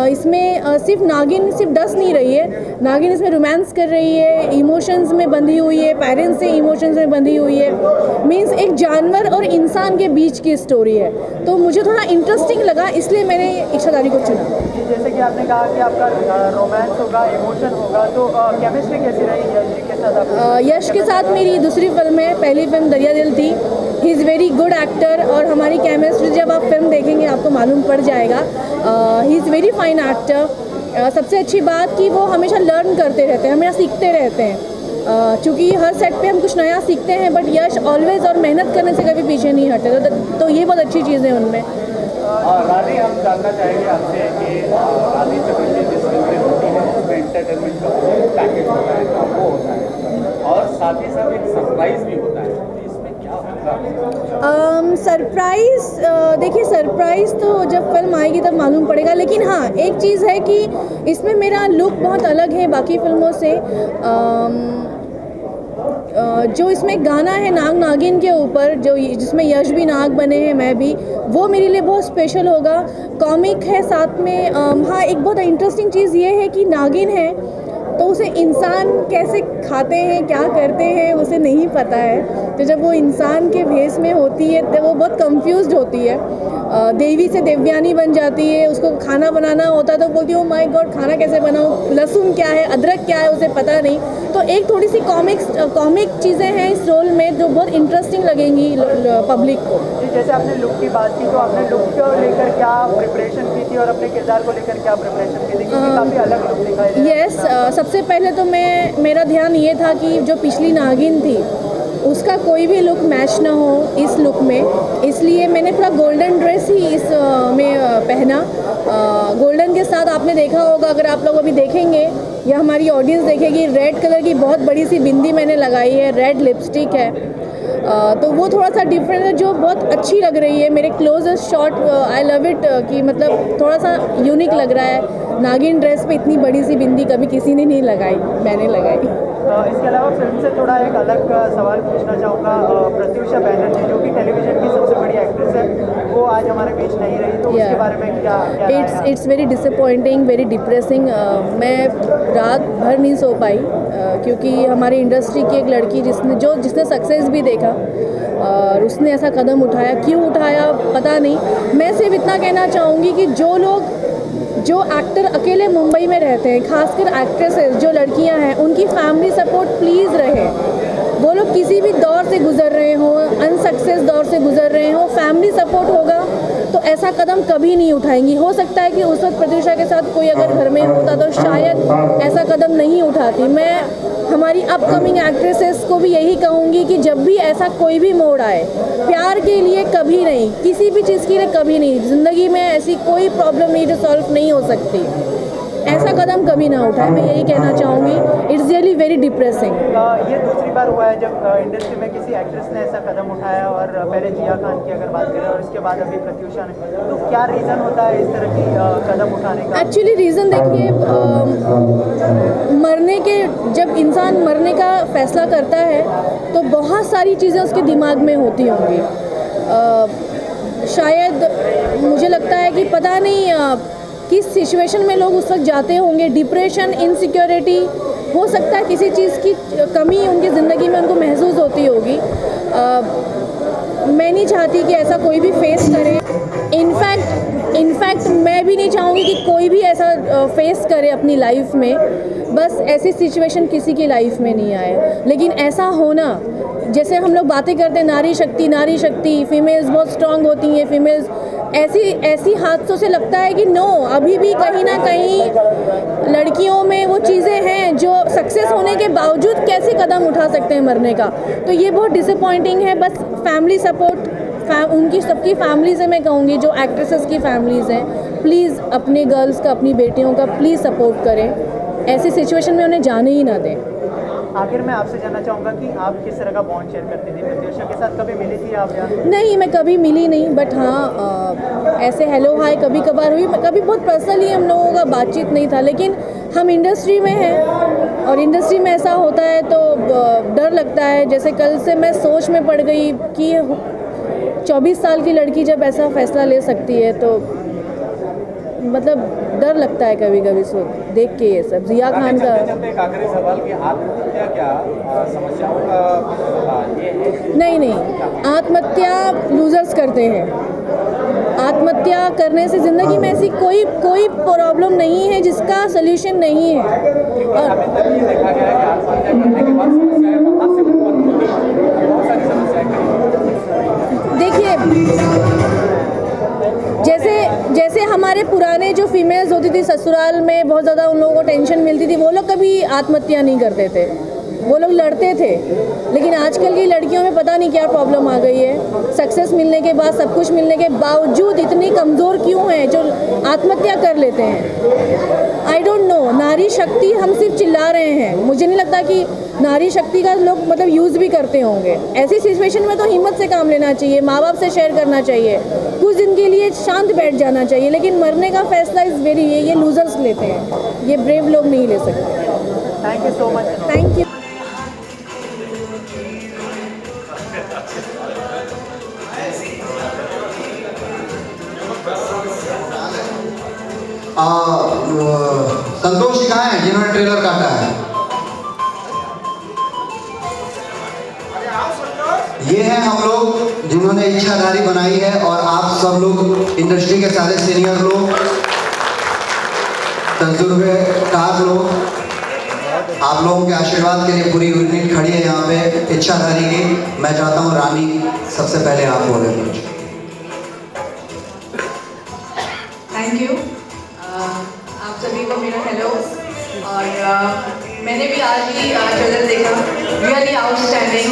इसमें सिर्फ नागिन सिर्फ डस नहीं रही है, नागिन इसमें रोमांस कर रही है, इमोशंस में बंधी हुई है, पेरेंट्स से इमोशंस में बंधी हुई है, मीन्स एक जानवर और इंसान के बीच की स्टोरी है। तो मुझे थोड़ा इंटरेस्टिंग लगा, इसलिए मैंने इच्छाधारी को चुना। जैसे कि आपने कहा कि आपका रोमांस होगा, इमोशन होगा, तो केमिस्ट्री कैसी रही यश जी के साथ? यश के साथ मेरी दूसरी फिल्म है, पहली फिल्म दरिया दिल थी। He is very good actor और हमारी केमिस्ट्री जब आप फिल्म देखेंगे आपको मालूम पड़ जाएगा। He is very fine actor. सबसे अच्छी बात कि वो हमेशा लर्न करते रहते हैं, हमेशा सीखते रहते हैं, क्योंकि हर सेट पे हम कुछ नया सीखते हैं, बट यश ऑलवेज और मेहनत करने से कभी पीछे नहीं हटते, तो ये बहुत अच्छी चीज़ है उनमें। रानी, हम जानना चाहेंगे आपसे कि रानी चक्रवर्ती जिस फिल्म में होती है उसमें एंटरटेनमेंट का पैकेज होता है, वो होता है, और साथ ही साथ एक सरप्राइज भी होता है, इसमें क्या होगा? सरप्राइज़ देखिए, सरप्राइज़ तो जब फिल्म आएगी तब मालूम पड़ेगा, लेकिन हाँ एक चीज़ है कि इसमें मेरा लुक बहुत अलग है बाकी फिल्मों से। जो इसमें गाना है नाग नागिन के ऊपर, जो जिसमें यश भी नाग बने हैं, मैं भी, वो मेरे लिए बहुत स्पेशल होगा। कॉमिक है साथ में। हाँ, एक बहुत इंटरेस्टिंग चीज़ ये है कि नागिन है तो उसे इंसान कैसे खाते हैं, क्या करते हैं, उसे नहीं पता है। तो जब वो इंसान के भेष में होती है तो वो बहुत कंफ्यूज्ड होती है, देवी से देवयानी बन जाती है। उसको खाना बनाना होता है तो बोलती है ओ माय गॉड, खाना कैसे बनाऊँ, लहसुन क्या है, अदरक क्या है, उसे पता नहीं। तो एक थोड़ी सी कॉमिक चीज़ें हैं इस रोल में जो बहुत इंटरेस्टिंग लगेंगी पब्लिक को। जैसे आपने लुक की बात की, तो आपने लुक को लेकर क्या प्रिपरेशन की थी और अपने किरदार को लेकर क्या प्रिपरेशन की थी, क्योंकि काफ़ी अलग लुक दिखाई दे रहा है? यस, सबसे पहले तो मेरा ध्यान ये था कि जो पिछली नागिन थी उसका कोई भी लुक मैच ना हो इस लुक में, इसलिए मैंने पूरा गोल्डन ड्रेस ही इस में पहना। गोल्डन के साथ आपने देखा होगा, अगर आप लोग अभी देखेंगे या हमारी ऑडियंस देखेगी, रेड कलर की बहुत बड़ी सी बिंदी मैंने लगाई है, रेड लिपस्टिक है। तो वो थोड़ा सा डिफरेंट है जो बहुत अच्छी लग रही है। मेरे closest shot I love it कि मतलब थोड़ा सा यूनिक लग रहा है। नागिन ड्रेस पे इतनी बड़ी सी बिंदी कभी किसी ने नहीं लगाई, मैंने लगाई। इसके अलावा फिल्म से थोड़ा एक अलग सवाल पूछना चाहूँगा। प्रत्युषा बैनर्जी जो कि टेलीविजन की सबसे बड़ी एक्ट्रेस है, वो आज हमारे बीच नहीं रही, तो उसके बारे में क्या it's very disappointing, very depressing. मैं रात भर नहीं सो पाई क्योंकि हमारी इंडस्ट्री की एक लड़की जिसने सक्सेस भी देखा और उसने ऐसा कदम उठाया, क्यों उठाया पता नहीं। मैं सिर्फ इतना कहना चाहूँगी कि जो एक्टर अकेले मुंबई में रहते हैं, खासकर एक्ट्रेसेस जो लड़कियां हैं, उनकी फैमिली सपोर्ट प्लीज़ रहे। वो लोग किसी भी दौर से गुजर रहे हों, अनसक्सेस दौर से गुजर रहे हों, फैमिली सपोर्ट होगा तो ऐसा कदम कभी नहीं उठाएंगी। हो सकता है कि उस वक्त प्रत्युषा के साथ कोई अगर घर में होता तो शायद ऐसा कदम नहीं उठाती। मैं हमारी अपकमिंग एक्ट्रेसेस को भी यही कहूँगी कि जब भी ऐसा कोई भी मोड़ आए, प्यार के लिए कभी नहीं, किसी भी चीज़ के लिए कभी नहीं, ज़िंदगी में ऐसी कोई प्रॉब्लम नहीं जो सॉल्व नहीं हो सकती, ऐसा कदम कभी ना उठाए। मैं यही कहना चाहूँगी। It's really very depressing. ये दूसरी बार हुआ है जब इंडस्ट्री में किसी एक्ट्रेस ने ऐसा कदम उठाया, और पहले जिया खान की अगर बात करें और इसके बाद अभी प्रत्युषा ने, तो क्या रीज़न होता है इस तरह की कदम उठाने का? एक्चुअली रीज़न देखिए, जब इंसान मरने का फैसला करता है तो बहुत सारी चीज़ें उसके दिमाग में होती होंगी। शायद मुझे लगता है कि पता नहीं किस सिचुएशन में लोग उस वक्त जाते होंगे। डिप्रेशन, इनसिक्योरिटी, हो सकता है किसी चीज़ की कमी उनकी ज़िंदगी में उनको महसूस होती होगी। मैं नहीं चाहती कि ऐसा कोई भी फेस करे। इनफैक्ट मैं भी नहीं चाहूँगी कि कोई भी ऐसा फेस करे अपनी लाइफ में। बस ऐसी सिचुएशन किसी की लाइफ में नहीं आए, लेकिन ऐसा होना, जैसे हम लोग बातें करते हैं नारी शक्ति, फीमेल्स बहुत स्ट्रांग होती हैं, फीमेल्स ऐसी हादसों से लगता है कि नो, अभी भी कहीं ना कहीं लड़कियों में वो चीज़ें हैं जो सक्सेस होने के बावजूद कैसे कदम उठा सकते हैं मरने का। तो ये बहुत डिसअपॉइंटिंग है। बस फैमिली सपोर्ट, उनकी सबकी फैमिली से मैं कहूँगी, जो एक्ट्रेसेस की फैमिलीज़ हैं, प्लीज़ अपने गर्ल्स का, अपनी बेटियों का प्लीज़ सपोर्ट करें। ऐसी सिचुएशन में उन्हें जाने ही ना दें। आखिर मैं आपसे जानना चाहूँगा कि आप किस तरह का बॉन्ड शेयर करती थी प्रत्युषा के साथ? कभी मिली थी आप? नहीं, मैं कभी मिली नहीं, बट हाँ ऐसे हेलो हाय कभी कभार हुई। कभी बहुत पर्सनली हम लोगों का बातचीत नहीं था, लेकिन हम इंडस्ट्री में हैं और इंडस्ट्री में ऐसा होता है तो डर लगता है। जैसे कल से मैं सोच में पड़ गई कि 24 साल की लड़की जब ऐसा फैसला ले सकती है तो मतलब डर लगता है कभी कभी देख के ये सब। जिया खान का एक आखिरी सवाल कि आत्महत्या क्या समस्याओं का ये है? नहीं, आत्महत्या लूजर्स करते हैं। आत्महत्या करने से ज़िंदगी में ऐसी कोई प्रॉब्लम नहीं है जिसका सल्यूशन नहीं है। और ये देखा गया है कि आत्महत्या करने के बाद समस्याएं वहाँ से उत्पन्न होती हैं, बहुत सारी समस्याएं। देखिए, जैसे हमारे पुराने जो फीमेल्स होती थी ससुराल में, बहुत ज़्यादा उन लोगों को टेंशन मिलती थी, वो लोग कभी आत्महत्या नहीं करते थे, वो लोग लड़ते थे। लेकिन आजकल की लड़कियों में पता नहीं क्या प्रॉब्लम आ गई है। सक्सेस मिलने के बाद, सब कुछ मिलने के बावजूद इतनी कमज़ोर क्यों हैं जो आत्महत्या कर लेते हैं? I don't know. नारी शक्ति हम सिर्फ चिल्ला रहे हैं, मुझे नहीं लगता कि नारी शक्ति का लोग मतलब यूज़ भी करते होंगे। ऐसी सिचुएशन में तो हिम्मत से काम लेना चाहिए, माँ बाप से शेयर करना चाहिए, कुछ दिन के लिए शांत बैठ जाना चाहिए। लेकिन मरने का फैसला ये लूजर्स लेते हैं, ये ब्रेव लोग नहीं ले सकते। Thank you so much. Thank you. Santosh ji कहाँ हैं जिन्होंने ट्रेलर काटा है? ये हैं हम लोग जिन्होंने इच्छाधारी बनाई है, और आप सब लोग इंडस्ट्री के सारे सीनियर लोग, तजुर्बेकार लोग, आप लोगों के आशीर्वाद के लिए पूरी यूनिट खड़ी है यहाँ पे इच्छाधारी की। मैं चाहता हूँ रानी सबसे पहले आप बोले कुछ। थैंक यू आप सभी को मेरा हेलो। और मैंने भी आज ही ट्रेलर देखा, रियली आउटस्टैंडिंग।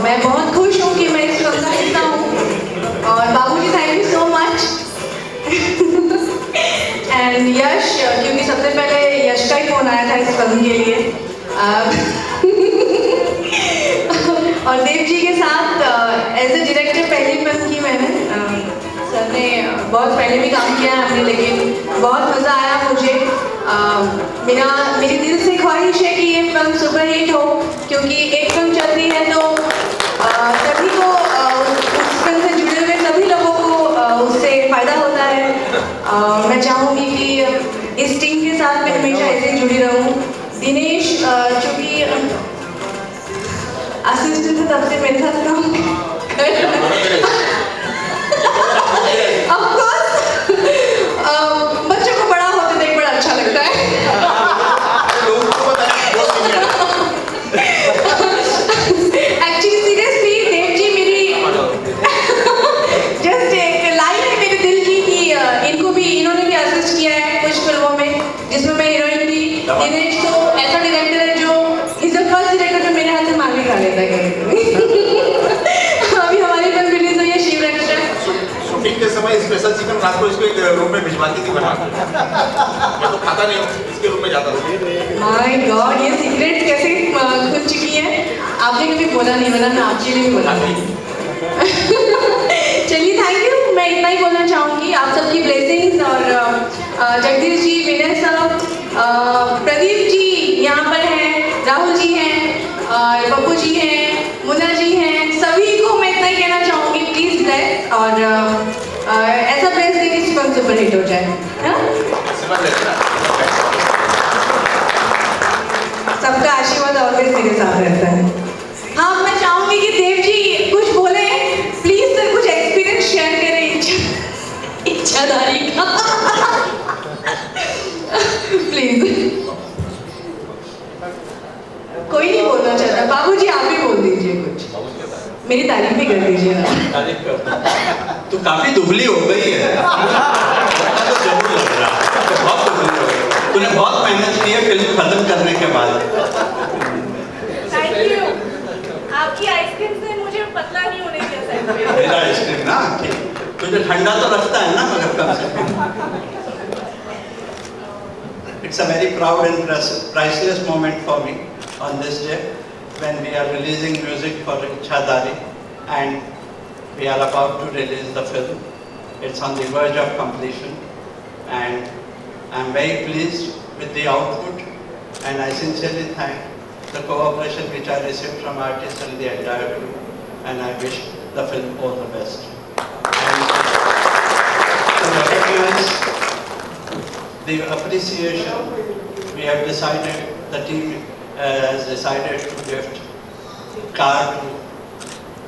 मैं बहुत खुश हूँ कि मैं इस फिल्म का हिस्सा हूँ। और बाबूजी thank you so much. And Yash, क्योंकि सबसे पहले यश का ही फ़ोन आया था इस फिल्म के लिए। और देव जी के मेरी दिल से ख्वाहिश है कि ये फिल्म सुपरहिट हो, क्योंकि एक फिल्म चलती है तो सभी को उस फिल्म से जुड़े हुए सभी लोगों को उससे फ़ायदा होता है। मैं चाहूँगी कि इस टीम के साथ मैं हमेशा ऐसे ही जुड़ी रहूँ। दिनेश चूँकि असिस्टेंट है तब से मेरे साथ काम बच्चों को बड़ा होते देख बड़ा अच्छा लगता है। एक्चुअली सीरियसली देव जी मेरी जस्ट एक लाइन है मेरे दिल की कि इन्होंने भी असिस्ट किया है कुछ फिल्मों में जिसमें मैं हीरोइन थी। दिनेश तो ऐसा डायरेक्टर है जो इज द फर्स्ट डायरेक्टर जो मेरे हाथ से मांगे खा लेता है। अभी हमारी फिल्म रिलीज हुई है शिव रक्षा। शूटिंग के समय स्पेशल चिकन रात को इसको एक रूम में भिजवाती थी बना के। मैं तो खाता नहीं हूँ, इसके रूम में जाता था। माय गॉड, ये सीक्रेट कैसे खुल चुकी है? आपने कभी बोला नहीं, वरना मैं आपके लिए भी बोला नहीं। चलिए थैंक यू, मैं इतना ही बोलना चाहूँगी। आप सबकी ब्लेसिंग्स और जगदीश जी, विनय साहब, प्रदीप जी यहाँ पर हैं, राहुल जी हैं, बब्बू जी हैं, मुन्ना जी हैं, सभी को मैं इतना ही कहना चाहूँगी प्लीज़ ब्लेस और ऐसा ब्लेस दे कि फिल्म सुपरहिट हो जाए। सबका आशीर्वाद ऑलवेज मेरे साथ रहता है। हाँ, मैं चाहूँगी कि देव जी कुछ बोले प्लीज सर, कुछ एक्सपीरियंस शेयर करें इच्छाधारी का प्लीज। कोई नहीं बोलना चाहता। बाबूजी आप ही बोल दीजिए कुछ, मेरी तारीफ भी कर दीजिए ना। तो काफी दुबली हो गई है। तो जरूर लग रहा है बहुत दुबली हो गई। तूने बहुत मेहनत की है फिल्म खत्म करने के बाद। Thank you. आपकी आइसक्रीम से मुझे पतला नहीं होने दिया। मेरा आइसक्रीम ना तुझे ठंडा तो रखता है ना, मगर कम से कम। It's a very proud and priceless moment for me on this day when we are releasing music for Ichhadari and we are about to release the film. It's on the verge of completion and I'm very pleased with the output and I sincerely thank the cooperation which I received from artists and the entire crew and I wish the film all the best. And to recognize the appreciation, we have decided, the team has decided to gift car to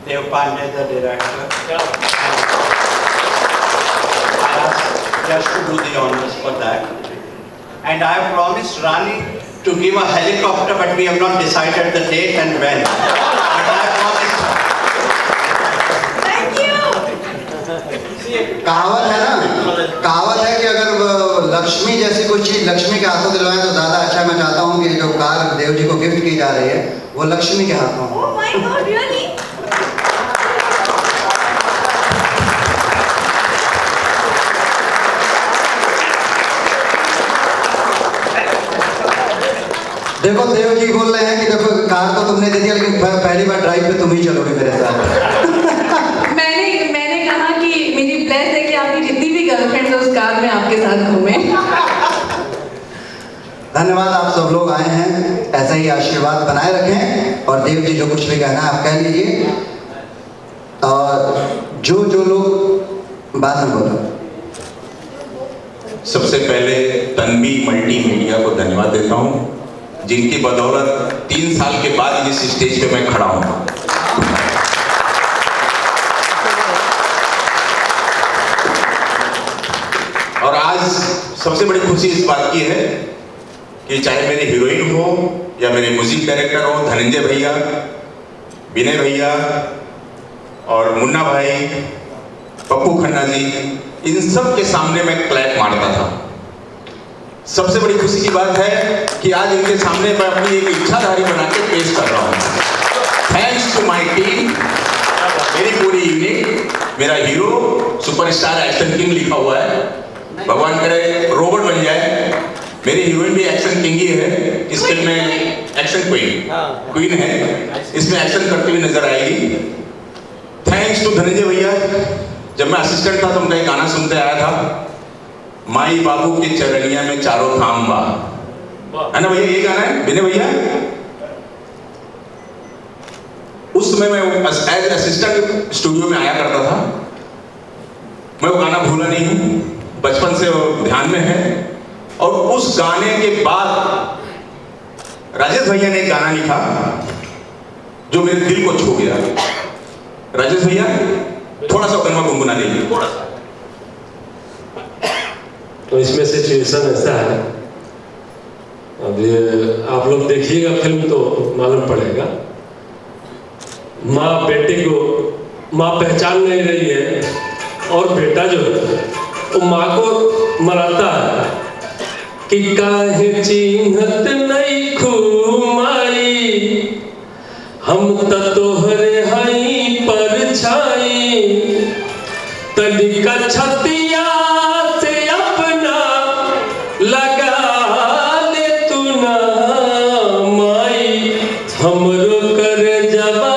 Dev Pandey, the director. I asked just to do the honors for that. And I have promised Rani to give a helicopter, but we have not decided the date and when. But I have promised her. Thank you. कहावत है ना, कहावत है कि अगर लक्ष्मी जैसी कोई चीज़ लक्ष्मी के हाथों दिलवाएं तो ज़्यादा अच्छा। मैं चाहता हूँ कि जो कार देव जी को गिफ्ट की जा रही है वो लक्ष्मी के हाथों। Oh my God, really? देखो देव जी बोल रहे हैं कि देखो कार तो तुमने दे दिया लेकिन पहली बार ड्राइव पे तुम ही चलोगे मेरे साथ। मैंने कहा कि मेरी ब्लेस है कि आपकी जितनी भी गर्लफ्रेंड है उस कार में आपके साथ घूमे। धन्यवाद, आप सब लोग आए हैं, ऐसा ही आशीर्वाद बनाए रखें और देव जी जो कुछ भी कहना है आप कह लीजिए और जो लोग बाद में बोलो। सबसे पहले तन्वी मल्टीमीडिया को धन्यवाद देता हूँ जिनकी बदौलत 3 साल के बाद इस स्टेज पे मैं खड़ा हूँ। और आज सबसे बड़ी खुशी इस बात की है कि चाहे मेरी हीरोइन हो या मेरे म्यूजिक डायरेक्टर हो धनंजय भैया, विनय भैया और मुन्ना भाई, पप्पू खन्ना जी, इन सब के सामने मैं क्लैप मारता था। सबसे बड़ी खुशी की बात है कि आज इनके सामने मैं अपनी एक इच्छाधारी बना के पेश कर रहा हूँ। थैंक्स टू माय टीम, मेरी पूरी यूनिट, मेरा हीरो सुपरस्टार एक्शन किंग लिखा हुआ है, भगवान करे रोबोट बन जाए। मेरी हीरोइन भी एक्शन किंग ही है, इस फिल्म में एक्शन क्वीन है, इसमें एक्शन करती हुई नजर आएगी। थैंक्स टू धनंजय भैया, जब मैं असिस्टेंट था तो उनका एक गाना सुनते आया था, माई बाबू की चरनिया में चारों धाम बा, है ना भैया, ये गाना है विनय भैया। उस समय मैं एज असिस्टेंट स्टूडियो में आया करता था, मैं वो गाना भूला नहीं हूं, बचपन से वो ध्यान में है। और उस गाने के बाद राजेश भैया ने एक गाना लिखा जो मेरे दिल को छू गया। राजेश भैया थोड़ा सा कलमा गुनगुना लीजिए, थोड़ा सा। तो इसमें सिचुएशन ऐसा है, अब ये आप लोग देखिएगा फिल्म तो मालूम पड़ेगा। माँ बेटे को माँ पहचान नहीं रही है और बेटा जो है वो माँ को मराता है कि काहे चिन्हत नहीं खूमाई, हम त तोहरे हई परछाई, तनिका छतिया से अपना लगा ले तू ना माई, हमरो कर जबा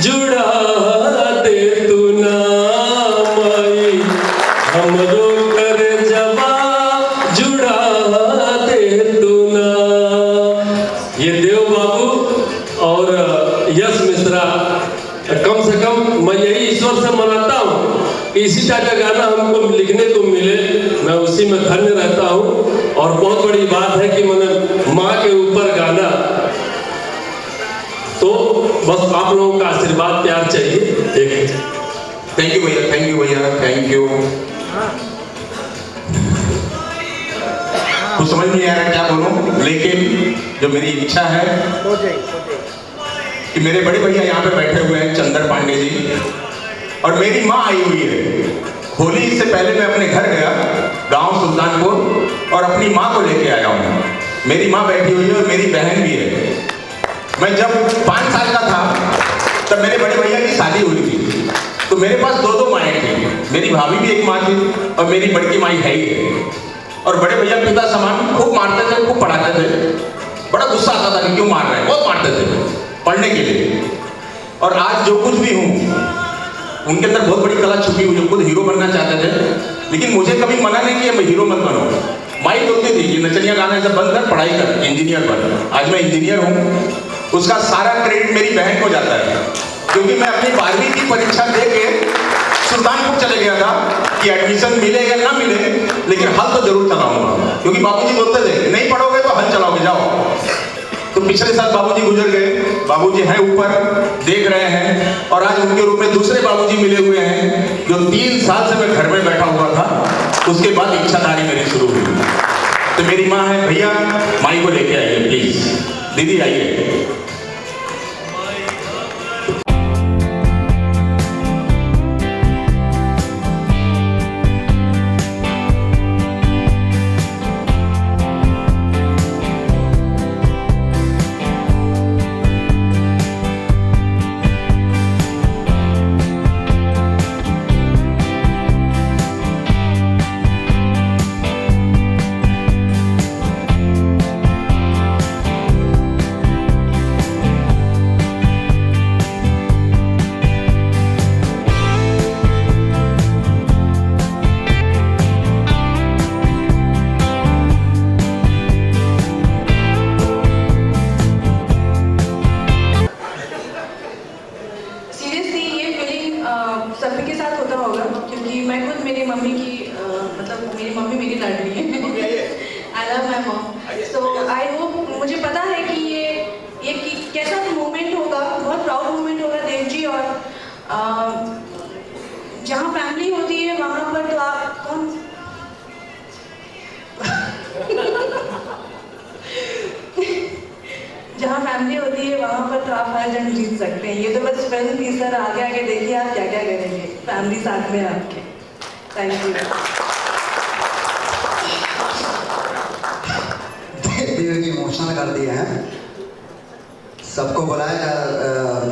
जुड़ा दे तू ना माई, हमरो कर जबा जुड़ा दे तू ना। ये देव बाबू और यश मिश्रा, कम से कम मैं यही ईश्वर से मनाता हूँ कि इसी टाइप का गाना हमको लिखने को मिले, मैं उसी में धन्य रहता हूँ। और बहुत बड़ी बात है कि मैंने माँ के ऊपर गाना, तो बस आप लोगों का आशीर्वाद प्यार चाहिए। थैंक यू भैया, थैंक यू भैया, थैंक यू। कुछ समझ नहीं आ रहा क्या बोलूं, लेकिन जो मेरी इच्छा है कि मेरे बड़े भैया यहाँ पे बैठे हुए हैं, चंदर पांडे जी, और मेरी माँ आई हुई है। होली से पहले मैं अपने घर गया गांव सुल्तानपुर और अपनी माँ को लेके आया हूँ। मेरी माँ बैठी हुई है और मेरी बहन भी है। मैं जब 5 साल का था तब मेरे बड़े भैया की शादी हुई थी, तो मेरे पास 2 माएँ थी। मेरी भाभी भी एक माँ थी और मेरी बड़की माई है ही है। और बड़े भैया पिता समान खूब मारते थे, खूब पढ़ाते थे। बड़ा गुस्सा आता था कि क्यों मार रहे हैं, बहुत मारते थे पढ़ने के लिए। और आज जो कुछ भी हूँ उनके अंदर बहुत बड़ी कला छुपी हुई है। खुद हीरो बनना चाहते थे, लेकिन मुझे कभी मना नहीं किया मैं हीरो मत बनो। माई बोलती थी कि नचनिया गाना सब बंद कर, पढ़ाई कर, इंजीनियर बन। आज मैं इंजीनियर हूँ, उसका सारा क्रेडिट मेरी बहन को जाता है, क्योंकि मैं अपनी 12वीं की परीक्षा दे के सुल्तानपुर चले गया था कि एडमिशन मिले या ना मिले, लेकिन हल तो जरूर चलाऊंगा, क्योंकि बाबूजी बोलते थे नहीं पढ़ोगे तो हल चलाओगे, जाओ। तो पिछले साल बाबूजी गुजर गए, बाबूजी हैं ऊपर देख रहे हैं, और आज उनके रूप में दूसरे बाबूजी मिले हुए हैं। जो 3 साल से मैं घर में बैठा हुआ था, उसके बाद इच्छाधारी मेरी शुरू हुई। तो मेरी माँ है, भैया माई को लेके आइए प्लीज, दीदी आइए। जहाँ फैमिली होती है वहाँ पर तो आप कौन जहाँ फैमिली होती है वहाँ पर तो आप हर जंग जीत सकते हैं। ये तो बस फिल्म थी सर, आगे आगे देखिए आप क्या क्या करेंगे, फैमिली साथ में आपके। Thank you. इमोशनल कर दिए हैं, सबको बुलाया,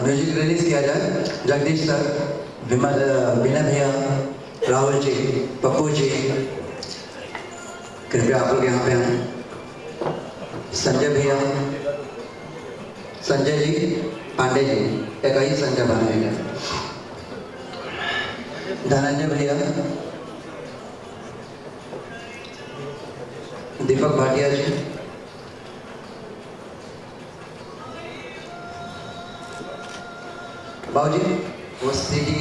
म्यूजिक रिलीज किया जाए। जगदीश सर, विनय भैया, राहुल जी, पप्पू जी, कृपया आप लोग यहाँ पे आए। संजय भैया, संजय जी, पांडे जी, एक ही संजय बनेगा। धनंजय भैया, दीपक भाटिया जी, बाबूजी वो सीडी